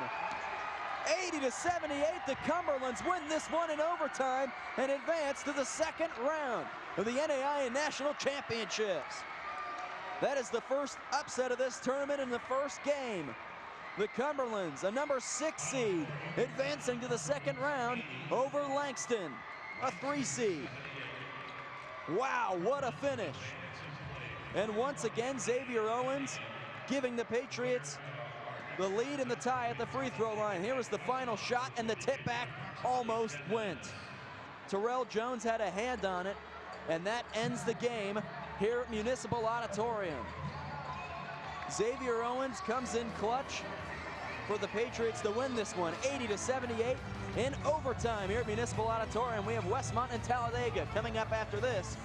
80-78. The Cumberlands win this one in overtime and advance to the second round of the NAIA National Championships. That is the first upset of this tournament in the first game. The Cumberlands, a number 6 seed, advancing to the second round over Langston, a 3 seed. Wow, what a finish. And once again, Xavier Owens giving the Patriots the lead and the tie at the free throw line. Here is the final shot, and the tip back almost went. Terrell Jones had a hand on it, and that ends the game here at Municipal Auditorium. Xavier Owens comes in clutch for the Patriots to win this one, 80-78 in overtime here at Municipal Auditorium. We have Westmont and Talladega coming up after this.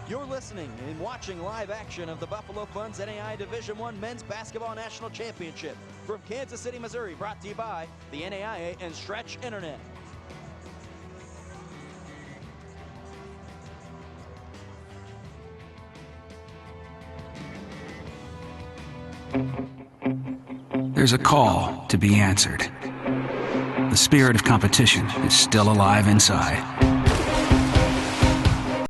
You're listening and watching live action of the Buffalo Funds NAI Division I Men's Basketball National Championship from Kansas City, Missouri, brought to you by the NAIA and Stretch Internet. There's a call to be answered. The spirit of competition is still alive inside.